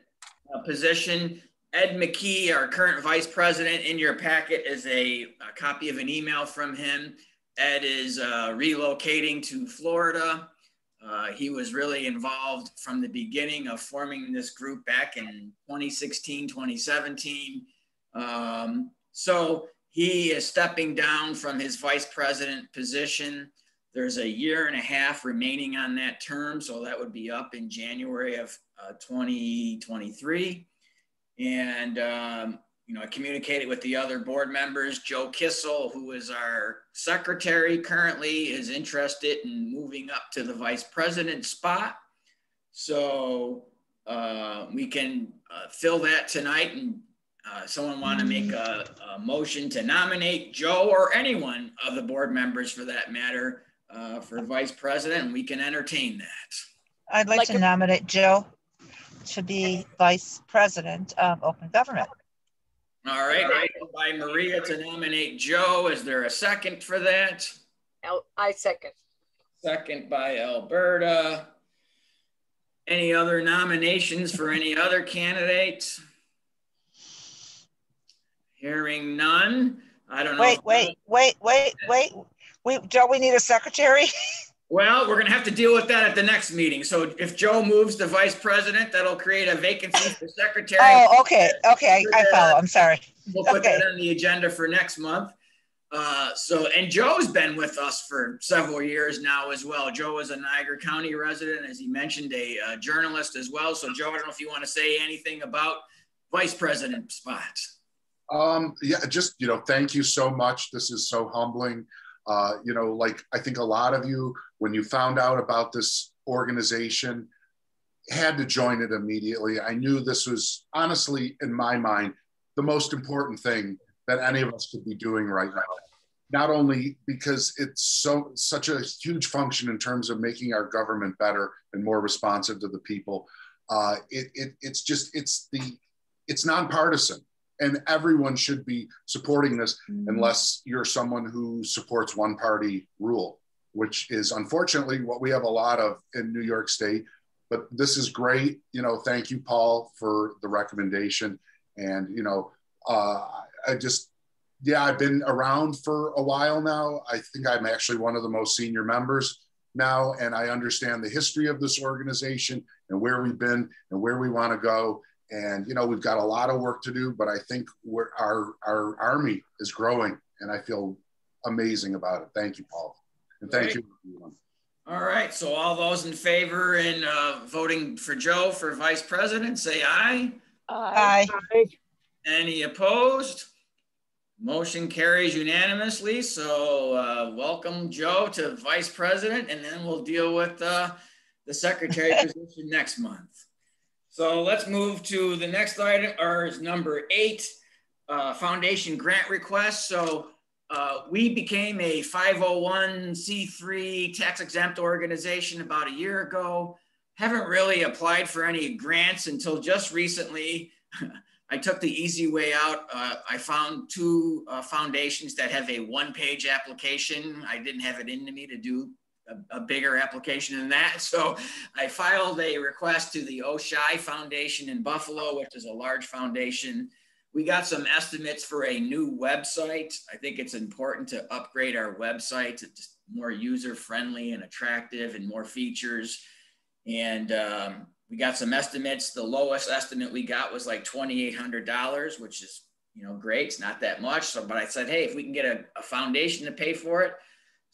position. Ed McKee, our current vice president. In your packet is a copy of an email from him. Ed is relocating to Florida. He was really involved from the beginning of forming this group back in 2016, 2017. So he is stepping down from his vice president position. There's a 1.5 years remaining on that term. So that would be up in January of 2023. And, I communicated with the other board members. Joe Kissel, who is our secretary currently, is interested in moving up to the vice president spot. So we can fill that tonight. And someone want to make a motion to nominate Joe or anyone of the board members for that matter for vice president, and we can entertain that. I'd like to nominate Joe to be vice president of open government. All right, by Maria to nominate Joe. Is there a second for that? I second. Second by Alberta. Any other nominations for any other candidates? Hearing none. I don't know. Wait, Joe, we need a secretary. Well, we're going to have to deal with that at the next meeting. So if Joe moves to vice president, that'll create a vacancy for secretary. Oh, okay. I follow. I'm sorry. We'll put that on the agenda for next month. And Joe's been with us for several years now as well. Joe is a Niagara County resident, as he mentioned, a journalist as well. So Joe, I don't know if you want to say anything about vice president spot. Thank you so much. This is so humbling. I think a lot of you, when you found out about this organization, had to join it immediately. I knew this was, honestly, in my mind, the most important thing that any of us could be doing right now. Not only because it's such a huge function in terms of making our government better and more responsive to the people. It's nonpartisan. And everyone should be supporting this unless you're someone who supports one party rule, which is unfortunately what we have a lot of in New York State. But this is great. Thank you, Paul, for the recommendation. And, I've been around for a while now. I think I'm actually one of the most senior members now, and I understand the history of this organization and where we've been and where we want to go. And, we've got a lot of work to do, but I think our army is growing, and I feel amazing about it. Thank you, Paul. And thank you, everyone. All right. So all those in favor in voting for Joe for vice president, say aye. Aye. Any opposed? Motion carries unanimously. So welcome, Joe, to vice president, and then we'll deal with the secretary position next month. So let's move to the next item, or is number 8, foundation grant request. So we became a 501c3 tax exempt organization about a year ago. Haven't really applied for any grants until just recently. I took the easy way out. I found 2 foundations that have a 1-page application. I didn't have it in me to do a bigger application than that. So I filed a request to the Oshai Foundation in Buffalo, which is a large foundation. We got some estimates for a new website. I think it's important to upgrade our website to just more user-friendly and attractive and more features. And we got some estimates. The lowest estimate we got was like $2,800, which is, great. It's not that much. So, but I said, hey, if we can get a foundation to pay for it.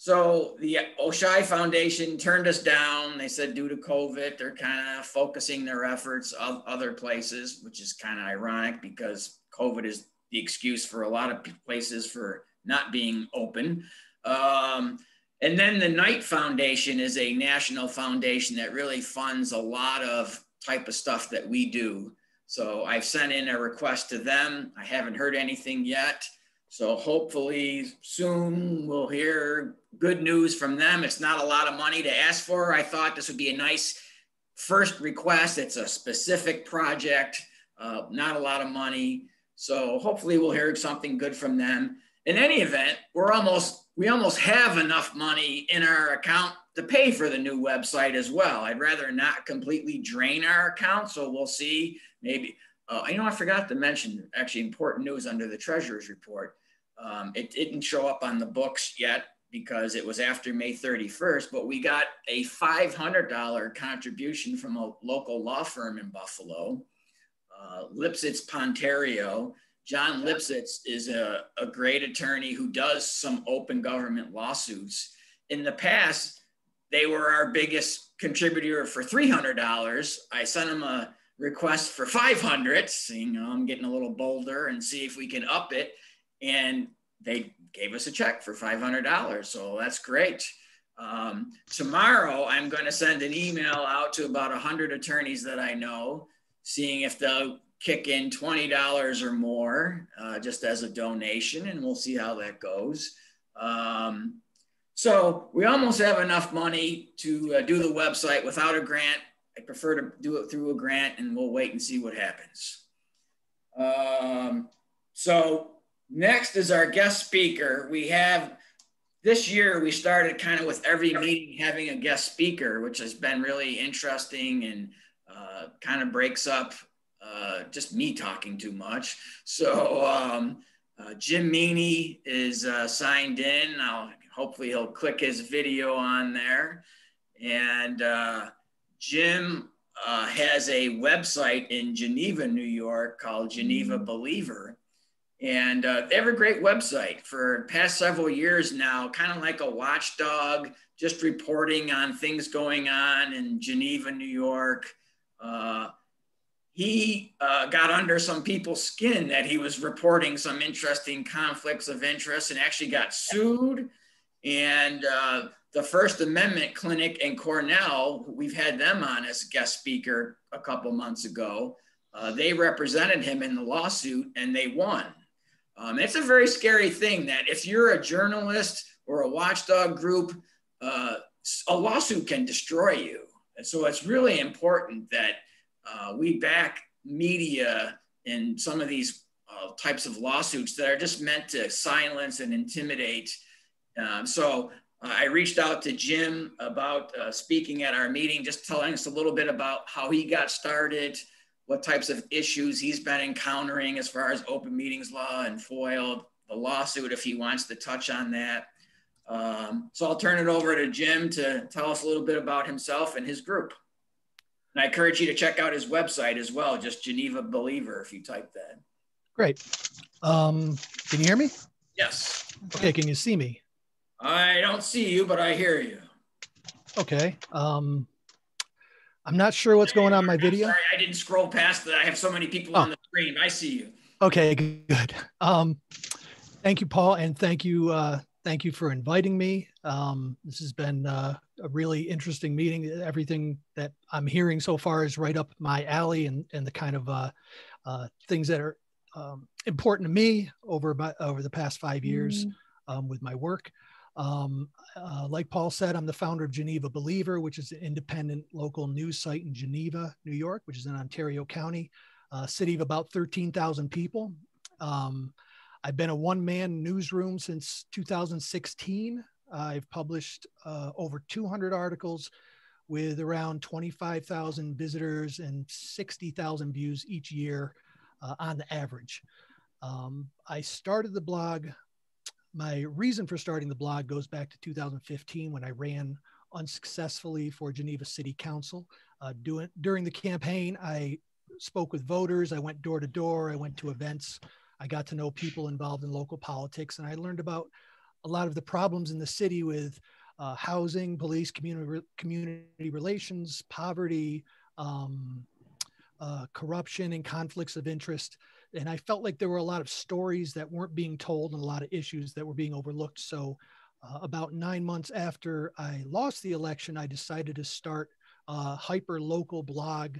So the Oshai Foundation turned us down. They said due to COVID, they're kind of focusing their efforts on other places, which is kind of ironic because COVID is the excuse for a lot of places for not being open. And then the Knight Foundation is a national foundation that really funds a lot of type of stuff that we do. So I've sent in a request to them. I haven't heard anything yet. So hopefully soon we'll hear good news from them. It's not a lot of money to ask for. I thought this would be a nice first request. It's a specific project, not a lot of money. So hopefully we'll hear something good from them. In any event, we almost have enough money in our account to pay for the new website as well. I'd rather not completely drain our account. So we'll see. Maybe, I forgot to mention actually important news under the treasurer's report. It didn't show up on the books yet because it was after May 31st, but we got a $500 contribution from a local law firm in Buffalo, Lipsitz Pontario. John Lipsitz is a great attorney who does some open government lawsuits. In the past, they were our biggest contributor for $300. I sent them a request for $500. I'm getting a little bolder and see if we can up it. And they gave us a check for $500. So that's great. Tomorrow, I'm going to send an email out to about 100 attorneys that I know, seeing if they'll kick in $20 or more just as a donation, and we'll see how that goes. So we almost have enough money to do the website without a grant. I prefer to do it through a grant, and we'll wait and see what happens. So next is our guest speaker. This year, we started kind of with every meeting having a guest speaker, which has been really interesting and kind of breaks up just me talking too much. So Jim Meany is signed in. Hopefully he'll click his video on there. And Jim has a website in Geneva, New York called Geneva Believer. And they have a great website for the past several years now, kind of like a watchdog, just reporting on things going on in Geneva, New York. He got under some people's skin that he was reporting some interesting conflicts of interest and actually got sued. And the First Amendment Clinic in Cornell, we've had them on as a guest speaker a couple months ago. They represented him in the lawsuit and they won. It's a very scary thing that if you're a journalist or a watchdog group, a lawsuit can destroy you. And so it's really important that we back media in some of these types of lawsuits that are just meant to silence and intimidate. So I reached out to Jim about speaking at our meeting, just telling us a little bit about how he got started, what types of issues he's been encountering as far as open meetings law and FOIL, the lawsuit, if he wants to touch on that. So I'll turn it over to Jim to tell us a little bit about himself and his group. And I encourage you to check out his website as well, just Geneva Believer, if you type that. Great. Can you hear me? Yes. Okay, can you see me? I don't see you, but I hear you. Okay. I'm not sure what's going on in my video. Sorry, I didn't scroll past that. I have so many people on the screen. I see you. Okay, good. Thank you, Paul, and thank you for inviting me. This has been a really interesting meeting. Everything that I'm hearing so far is right up my alley, and the kind of things that are important to me over the past 5 years with my work. Like Paul said, I'm the founder of Geneva Believer, which is an independent local news site in Geneva, New York, which is in Ontario County, a city of about 13,000 people. I've been a one-man newsroom since 2016. I've published over 200 articles with around 25,000 visitors and 60,000 views each year on the average. I started the blog. My reason for starting the blog goes back to 2015 when I ran unsuccessfully for Geneva City Council. During the campaign, I spoke with voters. I went door to door. I went to events. I got to know people involved in local politics, and I learned about a lot of the problems in the city with housing, police, community relations, poverty, corruption, and conflicts of interest. And I felt like there were a lot of stories that weren't being told and a lot of issues that were being overlooked. So about 9 months after I lost the election, I decided to start a hyper-local blog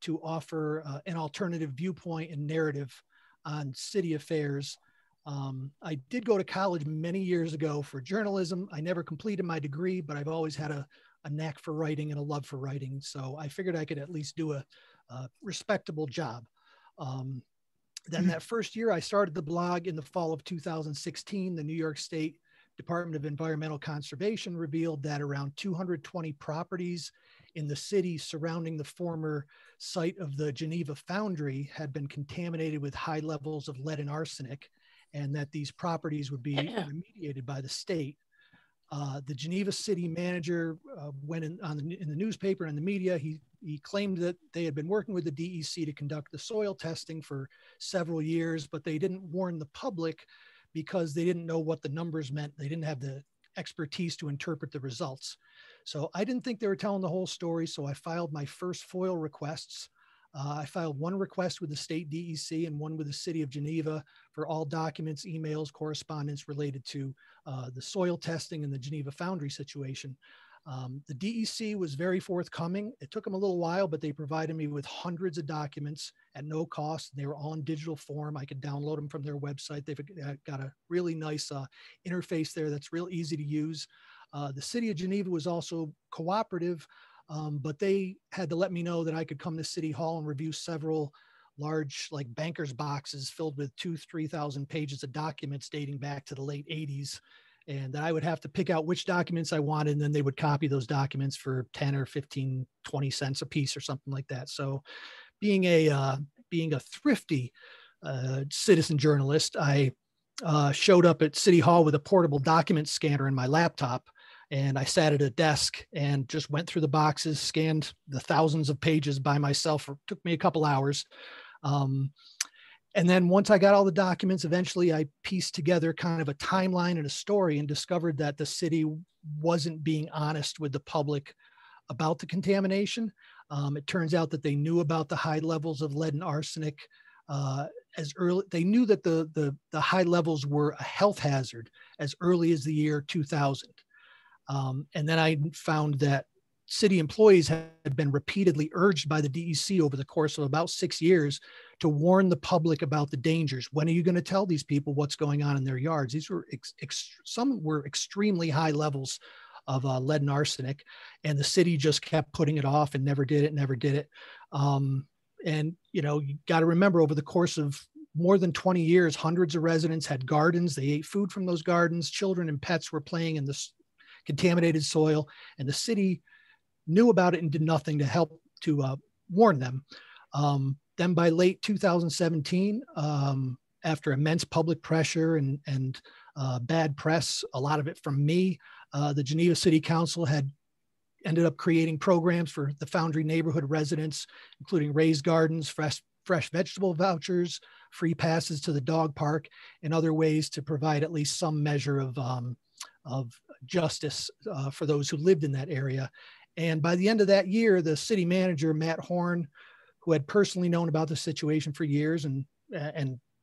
to offer an alternative viewpoint and narrative on city affairs. I did go to college many years ago for journalism. I never completed my degree, but I've always had a knack for writing and a love for writing. So I figured I could at least do a respectable job. Then that first year I started the blog in the fall of 2016, the New York State Department of Environmental Conservation revealed that around 220 properties in the city surrounding the former site of the Geneva foundry had been contaminated with high levels of lead and arsenic, and that these properties would be remediated by the state. The Geneva city manager went in the newspaper and the media. He claimed that they had been working with the DEC to conduct the soil testing for several years, but they didn't warn the public because they didn't know what the numbers meant. They didn't have the expertise to interpret the results. So I didn't think they were telling the whole story. So I filed my first FOIL requests. I filed one request with the state DEC and one with the city of Geneva for all documents, emails, correspondence related to the soil testing and the Geneva foundry situation. The DEC was very forthcoming. It took them a little while, but they provided me with hundreds of documents at no cost. They were all in digital form. I could download them from their website. They've got a really nice interface there that's real easy to use. The city of Geneva was also cooperative, but they had to let me know that I could come to City Hall and review several large, like banker's boxes filled with 2,000-3,000 pages of documents dating back to the late 80s. And that I would have to pick out which documents I wanted, and then they would copy those documents for 10 or 15, 20 cents a piece or something like that. So being a thrifty citizen journalist, I showed up at City Hall with a portable document scanner in my laptop. And I sat at a desk and just went through the boxes, scanned the thousands of pages by myself. It took me a couple hours. And then once I got all the documents, eventually I pieced together kind of a timeline and a story and discovered that the city wasn't being honest with the public about the contamination. It turns out that they knew about the high levels of lead and arsenic as early. They knew that the high levels were a health hazard as early as the year 2000. And then I found that city employees had been repeatedly urged by the DEC over the course of about 6 years to warn the public about the dangers. When are you going to tell these people what's going on in their yards? These were some were extremely high levels of lead and arsenic, and the city just kept putting it off and never did it. And you know, you got to remember, over the course of more than 20 years, hundreds of residents had gardens. They ate food from those gardens. Children and pets were playing in this contaminated soil, and the city knew about it and did nothing to help to warn them. Then by late 2017, after immense public pressure and bad press, a lot of it from me, the Geneva City Council had ended up creating programs for the Foundry neighborhood residents, including raised gardens, fresh vegetable vouchers, free passes to the dog park, and other ways to provide at least some measure of justice for those who lived in that area. And by the end of that year, the city manager, Matt Horn, who had personally known about the situation for years and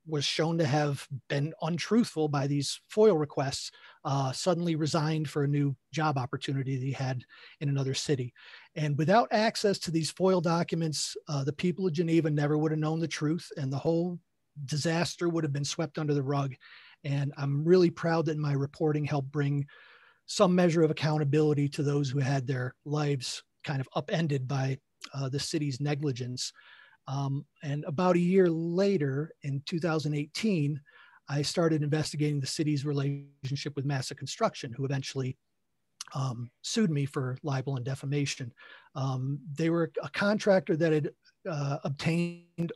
was shown to have been untruthful by these FOIL requests, suddenly resigned for a new job opportunity that he had in another city. And without access to these FOIL documents, the people of Geneva never would have known the truth, and the whole disaster would have been swept under the rug. And I'm really proud that my reporting helped bring some measure of accountability to those who had their lives kind of upended by the city's negligence. And about a year later, in 2018, I started investigating the city's relationship with Massa Construction, who eventually sued me for libel and defamation. They were a contractor that had obtained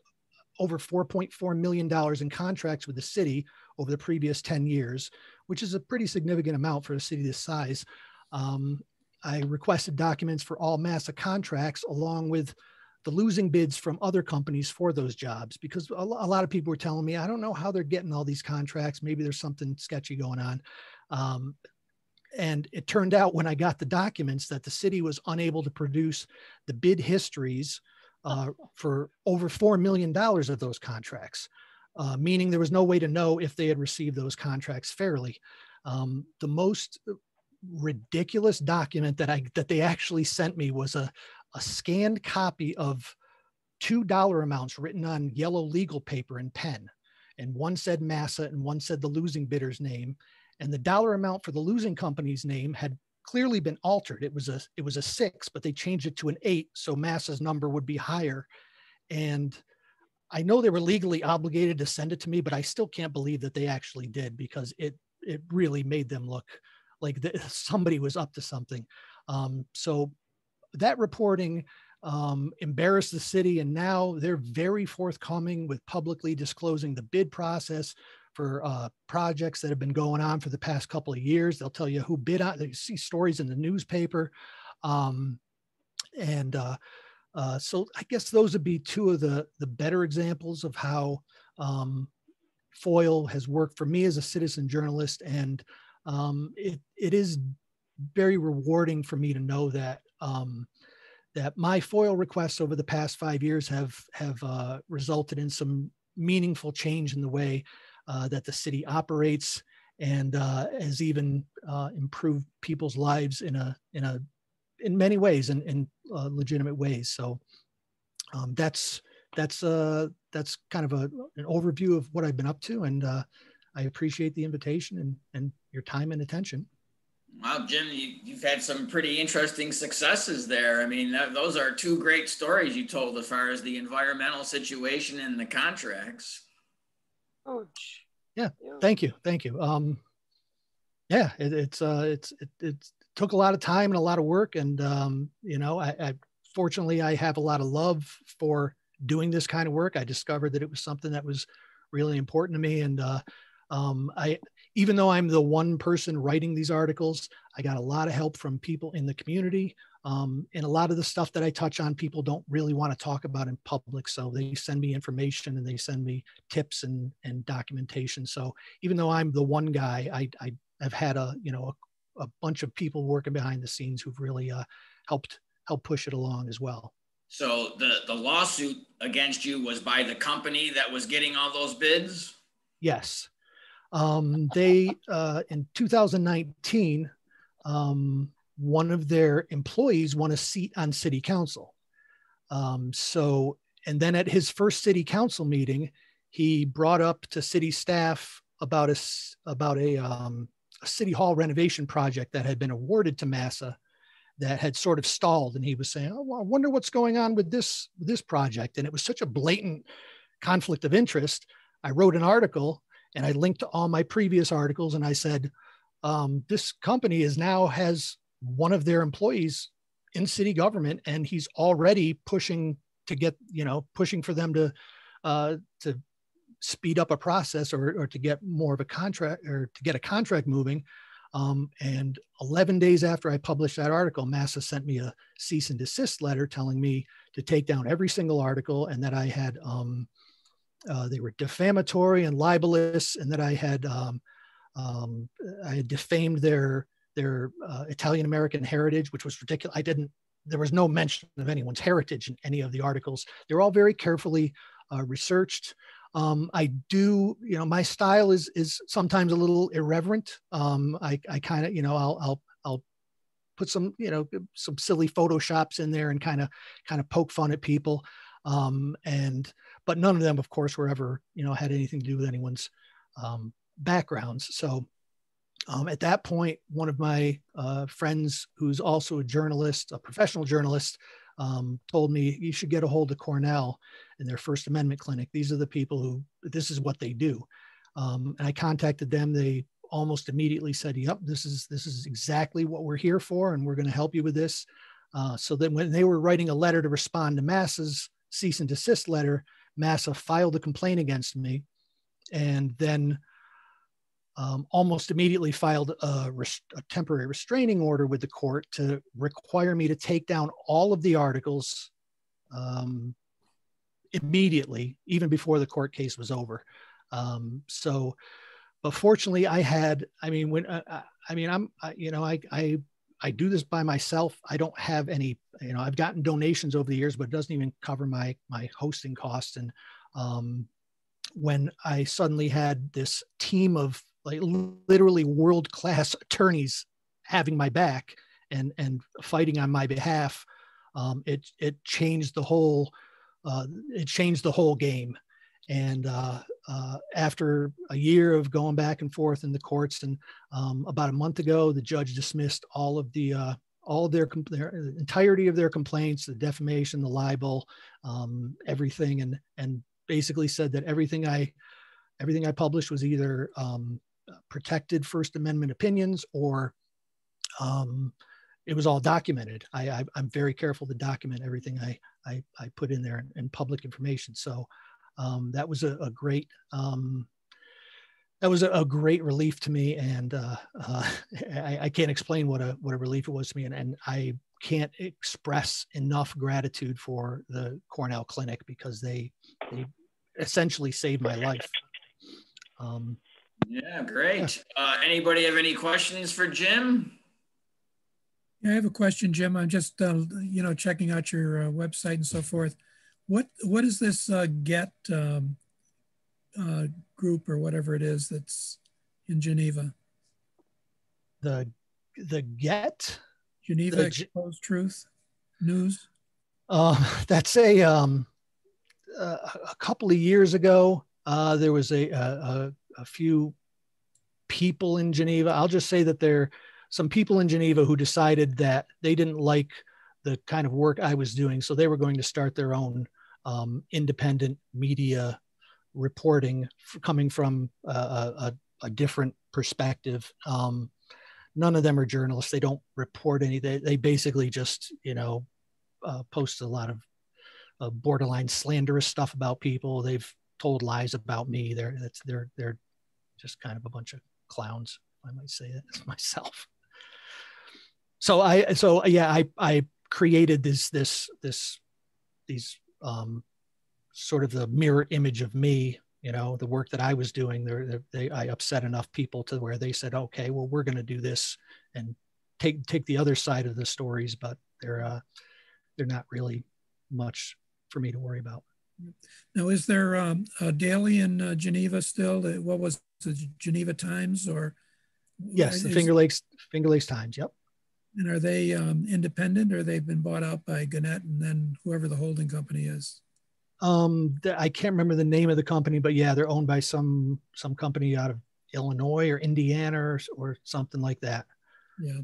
over $4.4 million in contracts with the city over the previous 10 years, which is a pretty significant amount for a city this size. I requested documents for all Massa contracts, along with the losing bids from other companies for those jobs, because a lot of people were telling me, I don't know how they're getting all these contracts. Maybe there's something sketchy going on. And it turned out when I got the documents that the city was unable to produce the bid histories for over $4 million of those contracts, meaning there was no way to know if they had received those contracts fairly. The most ridiculous document that they actually sent me was a scanned copy of $2 amounts written on yellow legal paper and pen. And one said Massa and one said the losing bidder's name. And the dollar amount for the losing company's name had clearly been altered. It was a 6, but they changed it to an 8, so Massa's number would be higher. And I know they were legally obligated to send it to me, but I still can't believe that they actually did, because it really made them look like somebody was up to something. So that reporting embarrassed the city, and now they're very forthcoming with publicly disclosing the bid process for projects that have been going on for the past couple of years. They'll tell you who bid on. You see stories in the newspaper, so I guess those would be two of the better examples of how FOIL has worked for me as a citizen journalist, and it is very rewarding for me to know that that my FOIL requests over the past 5 years have resulted in some meaningful change in the way that the city operates, and has even improved people's lives in many ways, in legitimate ways. So that's kind of an overview of what I've been up to, and I appreciate the invitation and your time and attention. Wow, Jim, you've had some pretty interesting successes there. I mean, those are 2 great stories you told as far as the environmental situation and the contracts. Yeah, thank you. Yeah, it took a lot of time and a lot of work, and I fortunately I have a lot of love for doing this kind of work. I discovered that it was something that was really important to me, and even though I'm the one person writing these articles, I got a lot of help from people in the community. And a lot of the stuff that I touch on, people don't really want to talk about in public. So they send me information and they send me tips and documentation. So even though I'm the one guy, I've had a bunch of people working behind the scenes who've really helped push it along as well. So the lawsuit against you was by the company that was getting all those bids? Yes. They, in 2019, one of their employees won a seat on city council. And then at his first city council meeting, he brought up to city staff about a city hall renovation project that had been awarded to Massa that had sort of stalled. And he was saying, "Oh, well, I wonder what's going on with this project." And it was such a blatant conflict of interest. I wrote an article and I linked to all my previous articles, and I said, this company has one of their employees in city government, and he's already pushing for them to speed up a process or to get more of a contract, or to get a contract moving. And 11 days after I published that article, Massa sent me a cease and desist letter telling me to take down every single article, and that I had they were defamatory and libelous, and that I had defamed their Italian American heritage, which was ridiculous. There was no mention of anyone's heritage in any of the articles. They're all very carefully researched. I do, my style is sometimes a little irreverent. I kind of, I'll put some silly Photoshops in there and kind of poke fun at people. But none of them, of course, were ever, had anything to do with anyone's backgrounds. So at that point, one of my friends, who's also a journalist, a professional journalist, told me, "You should get a hold of Cornell in their First Amendment clinic. These are the people this is what they do." And I contacted them. They almost immediately said, "Yep, this is exactly what we're here for, and we're going to help you with this." So then when they were writing a letter to respond to Massa's cease and desist letter, Massa filed a complaint against me, and then almost immediately filed a temporary restraining order with the court to require me to take down all of the articles immediately, even before the court case was over. So but fortunately I do this by myself. I don't have any, I've gotten donations over the years, but it doesn't even cover my hosting costs. And when I suddenly had this team of like literally world-class attorneys having my back and fighting on my behalf, it changed the whole game. And after a year of going back and forth in the courts, and about a month ago, the judge dismissed all of their entirety of their complaints, the defamation, the libel, everything, and basically said that everything I published was either protected First Amendment opinions or it was all documented. I'm very careful to document everything I put in there in public information. So that was a great relief to me, and I can't explain what a relief it was to me, and I can't express enough gratitude for the Cornell Clinic, because they essentially saved my life. Yeah, great. Yeah. Anybody have any questions for Jim? Yeah, I have a question, Jim. I'm just checking out your website and so forth. What is this GET group or whatever it is that's in Geneva? The GET? Geneva Exposed Truth News? That's a couple of years ago, there was a few people in Geneva. I'll just say that there are some people in Geneva who decided that they didn't like the kind of work I was doing, so they were going to start their own independent media reporting coming from a different perspective. None of them are journalists. They don't report anything. They basically just, post a lot of borderline slanderous stuff about people. They've told lies about me. They're just kind of a bunch of clowns, if I might say it myself. So I created these sort of the mirror image of me, the work that I was doing. I upset enough people to where they said, okay, well, we're going to do this and take the other side of the stories, but they're not really much for me to worry about. Now, is there a daily in Geneva still? What was the Geneva Times or? Yes, the Finger Lakes Times. Yep. And are they independent, or they've been bought out by Gannett and then whoever the holding company is? I can't remember the name of the company, but yeah, they're owned by some company out of Illinois or Indiana or something like that. Yeah.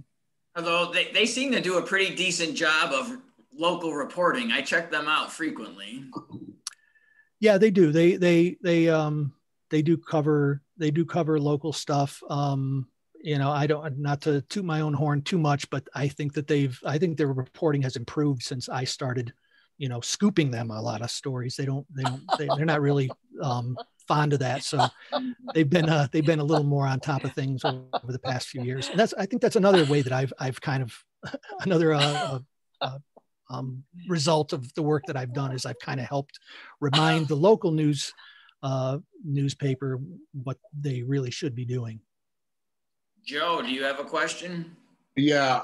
Although they seem to do a pretty decent job of local reporting. I check them out frequently. Yeah, they do. They do cover local stuff. I don't, not to toot my own horn too much, but I think that their reporting has improved since I started, scooping them a lot of stories. They're not really fond of that. So they've been a little more on top of things over the past few years. And I think that's another way that I've kind of another result of the work that I've done is I've kind of helped remind the local newspaper what they really should be doing. Joe, do you have a question? Yeah,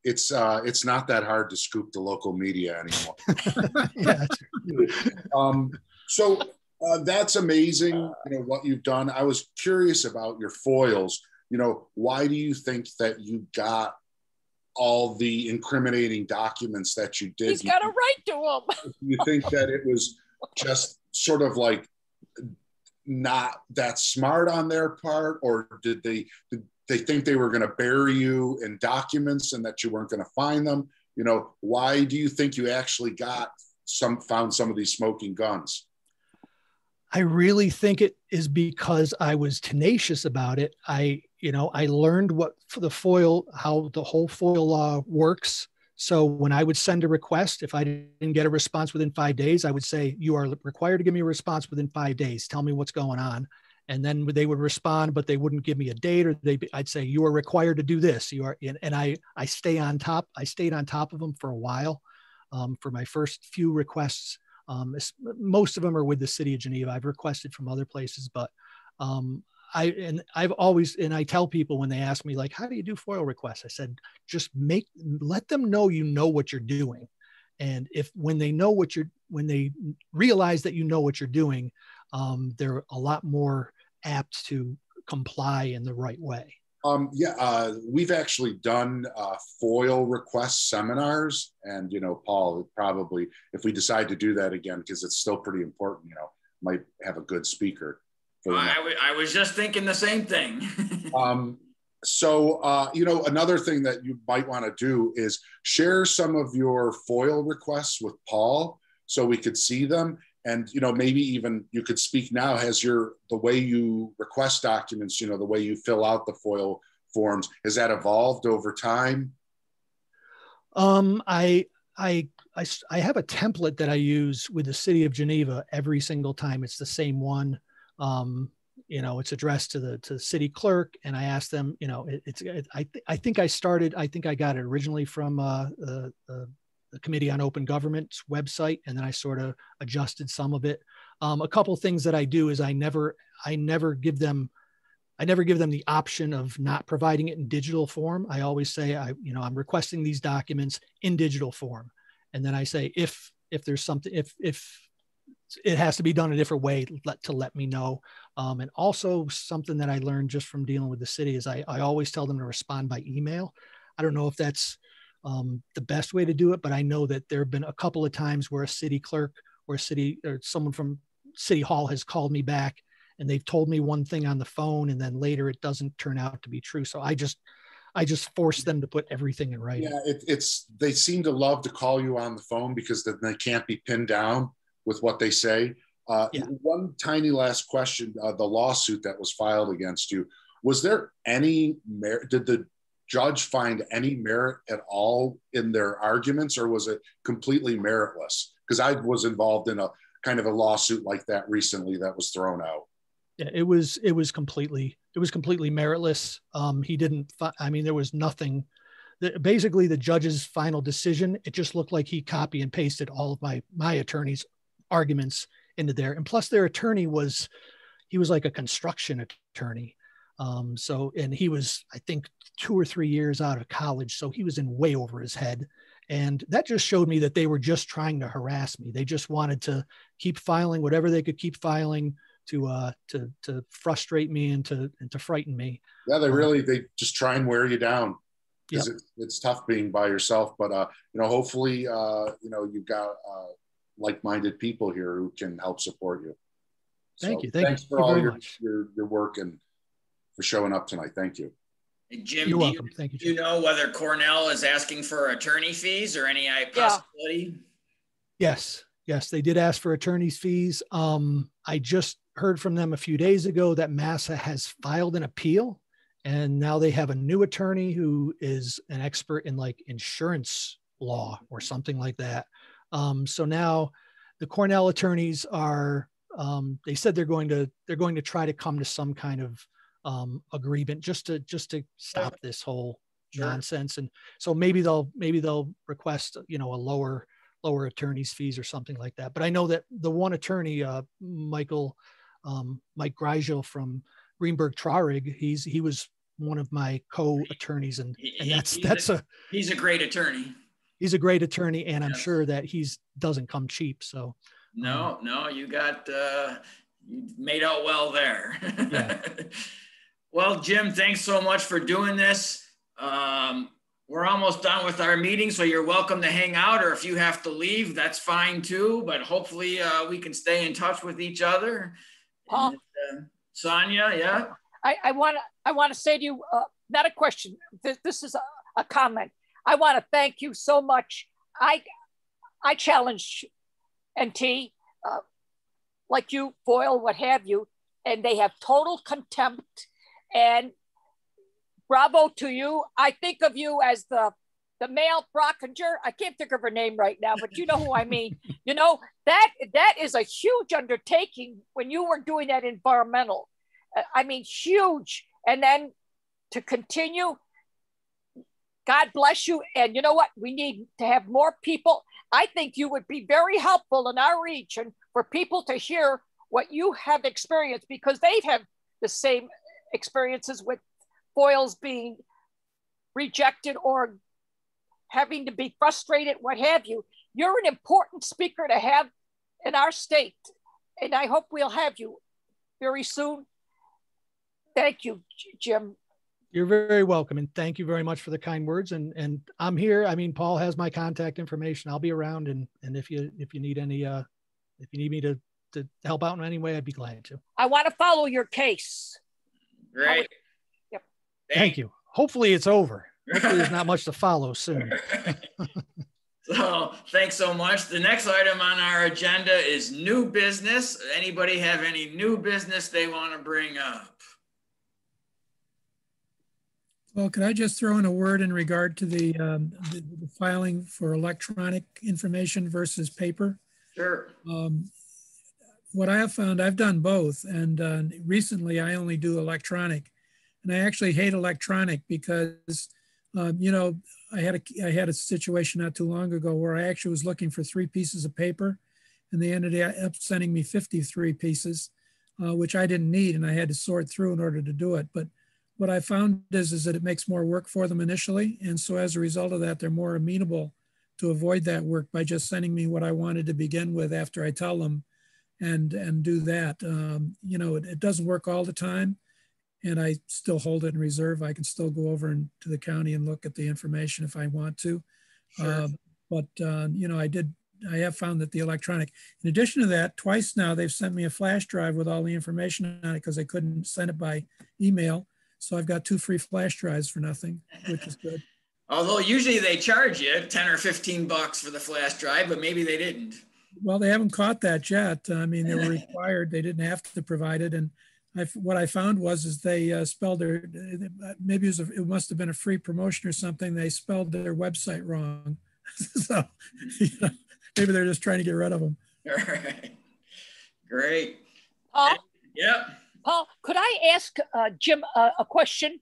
it's not that hard to scoop the local media anymore. Yeah. So that's amazing, what you've done. I was curious about your foils. Why do you think that you got all the incriminating documents that you did? He's got a right to them. You think that it was just sort of like not that smart on their part, or did they think they were going to bury you in documents and that you weren't going to find them? Why do you think you actually found some of these smoking guns? I really think it is because I was tenacious about it. I learned how the whole FOIL law works. So when I would send a request, if I didn't get a response within 5 days, I would say, you are required to give me a response within 5 days. Tell me what's going on. And then they would respond, but they wouldn't give me a date, or I'd say, you are required to do this. And I stay on top. I stayed on top of them for a while. For my first few requests, most of them are with the city of Geneva. I've requested from other places, but I've always, and I tell people when they ask me like, how do you do FOIL requests? I said, just let them know you know what you're doing. And when they realize that you know what you're doing, they're a lot more apt to comply in the right way. We've actually done FOIL request seminars, and Paul, probably if we decide to do that again, because it's still pretty important, might have a good speaker. I was just thinking the same thing. Another thing that you might want to do is share some of your FOIL requests with Paul so we could see them. And, maybe even you could speak now, the way you request documents, the way you fill out the FOIL forms, has that evolved over time? I have a template that I use with the city of Geneva every single time. It's the same one. It's addressed to the city clerk, and I asked them, I think I got it originally from the Committee on Open Government's website, and then I sort of adjusted some of it. A couple of things that I do is I never give them the option of not providing it in digital form. I always say, I'm requesting these documents in digital form. And then I say, if there's something, if it has to be done a different way, let me know. And also something that I learned just from dealing with the city is I always tell them to respond by email. I don't know if that's the best way to do it, but I know that there have been a couple of times where a city clerk or someone from City Hall has called me back and they've told me one thing on the phone, and then later it doesn't turn out to be true. So I just force them to put everything in writing. Yeah, they seem to love to call you on the phone because then they can't be pinned down with what they say. One tiny last question, the lawsuit that was filed against you, was there any merit? Did the judge find any merit at all in their arguments, or was it completely meritless? Because I was involved in a kind of a lawsuit like that recently that was thrown out. Yeah, it was completely meritless. There was nothing. Basically, the judge's final decision, it just looked like he copy and pasted all of my attorney's arguments into there. And plus their attorney was like a construction attorney. And he was, I think, 2 or 3 years out of college. So he was in way over his head. And that just showed me that they were just trying to harass me. They just wanted to keep filing whatever they could keep filing to frustrate me and to frighten me. Yeah, they just try and wear you down, because it's tough being by yourself. But hopefully you've got like-minded people here who can help support you. Thanks for all your work and for showing up tonight. Thank you. Hey, Jim, you're welcome. Thank you, Jim. Do you know whether Cornell is asking for attorney fees or any possibility? Yes, they did ask for attorney's fees. I just heard from them a few days ago that Massa has filed an appeal, and now they have a new attorney who is an expert in like insurance law or something like that. So now the Cornell attorneys are, they said they're going to try to come to some kind of agreement just to stop this whole nonsense. And so maybe they'll request, a lower attorney's fees or something like that. But I know that the one attorney, Mike Greigel from Greenberg Traurig, he was one of my co-attorneys, and he's a great attorney. He's a great attorney, and I'm sure that doesn't come cheap. So no, you got you made out well there. Yeah. Well, Jim, thanks so much for doing this. We're almost done with our meeting, so you're welcome to hang out, or if you have to leave, that's fine too. But hopefully we can stay in touch with each other. Paul, Sonia, yeah. I want to say to you, not a question. This is a comment. I want to thank you so much. I challenge NT, like you, FOIL, what have you, and they have total contempt. And bravo to you. I think of you as the male Brockinger. I can't think of her name right now, but you know who I mean. That is a huge undertaking when you were doing that environmental. I mean, huge. And then to continue, God bless you. And you know what? We need to have more people. I think you would be very helpful in our region for people to hear what you have experienced, because the same experiences with foils being rejected or having to be frustrated, what have you. You're an important speaker to have in our state, and I hope we'll have you very soon. Thank you, Jim. You're very welcome, and thank you very much for the kind words. And I'm here. I mean, Paul has my contact information. I'll be around, and if you need any if you need me to help out in any way, I'd be glad to. I want to follow your case. Great. Yep. Thank you. Hopefully it's over. Hopefully there's not much to follow soon. So thanks so much. The next item on our agenda is new business. Anybody have any new business they want to bring up? Well, could I just throw in a word in regard to the filing for electronic information versus paper? Sure. What I have found, I've done both, and recently I only do electronic, and I actually hate electronic because, you know, I had a situation not too long ago where I actually was looking for 3 pieces of paper, and they ended up sending me 53 pieces, which I didn't need, and I had to sort through in order to do it. But what I found is that it makes more work for them initially, and so as a result of that, they're more amenable to avoid that work by just sending me what I wanted to begin with after I tell them, and do that. You know, it doesn't work all the time, and I still hold it in reserve. I can still go over to the county and look at the information if I want to. Sure. You know, I have found that the electronic, in addition to that, twice now they've sent me a flash drive with all the information on it because they couldn't send it by email. So I've got 2 free flash drives for nothing, which is good. Although usually they charge you 10 or 15 bucks for the flash drive, but maybe they didn't. Well, they haven't caught that yet. I mean, they were required. They didn't have to provide it. And what I found is they spelled their, maybe it must have been a free promotion or something. They spelled their website wrong. So you know, maybe they're just trying to get rid of them. All right. Great. Yep. Paul, could I ask Jim a question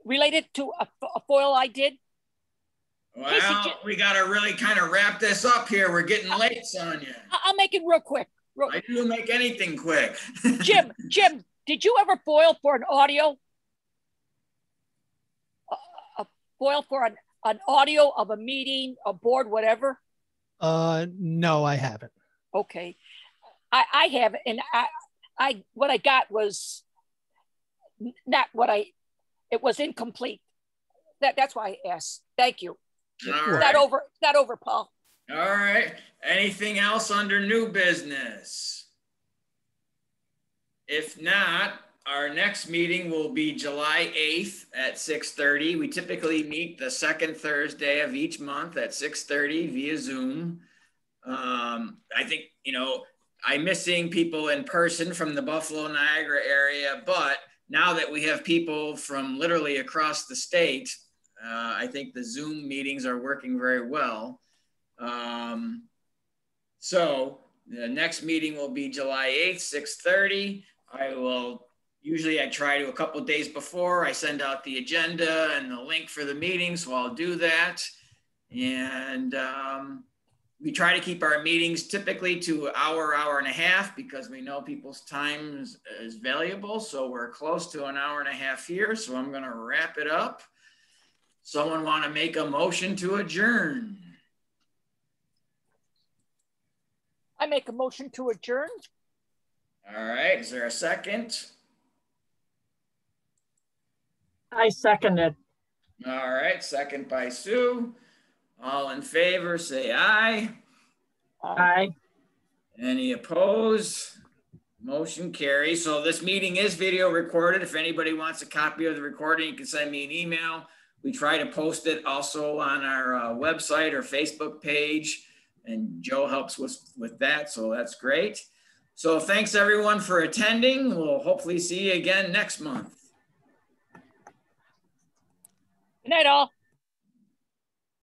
related to a foil I did? Well, we got to really kind of wrap this up here. We're getting late, Sonia. I'll make it real quick. I do make anything quick. Jim, did you ever foil for an audio? A foil for an audio of a meeting, a board, whatever? No, I haven't. Okay. I have, and what I got was not what it was incomplete. That's why I asked. Thank you. All right. Not over, Paul. All right. Anything else under new business? If not, our next meeting will be July 8th at 6:30. We typically meet the second Thursday of each month at 6:30 via Zoom. I think, you know, I miss seeing people in person from the Buffalo, Niagara area, but now that we have people from literally across the state, I think the Zoom meetings are working very well. So the next meeting will be July 8th, 6:30. Usually I try to a couple of days before, I send out the agenda and the link for the meeting, so I'll do that. And we try to keep our meetings typically to an hour, hour and a half, because we know people's time is valuable. So we're close to an hour and a half here. So I'm going to wrap it up. Someone want to make a motion to adjourn? I make a motion to adjourn. All right. Is there a second? I second it. All right. Second by Sue. All in favor, say aye. Aye. Any opposed? Motion carries. So this meeting is video recorded. If anybody wants a copy of the recording, you can send me an email. We try to post it also on our website or Facebook page, and Joe helps with that, so that's great. So thanks everyone for attending. We'll hopefully see you again next month. Good night all.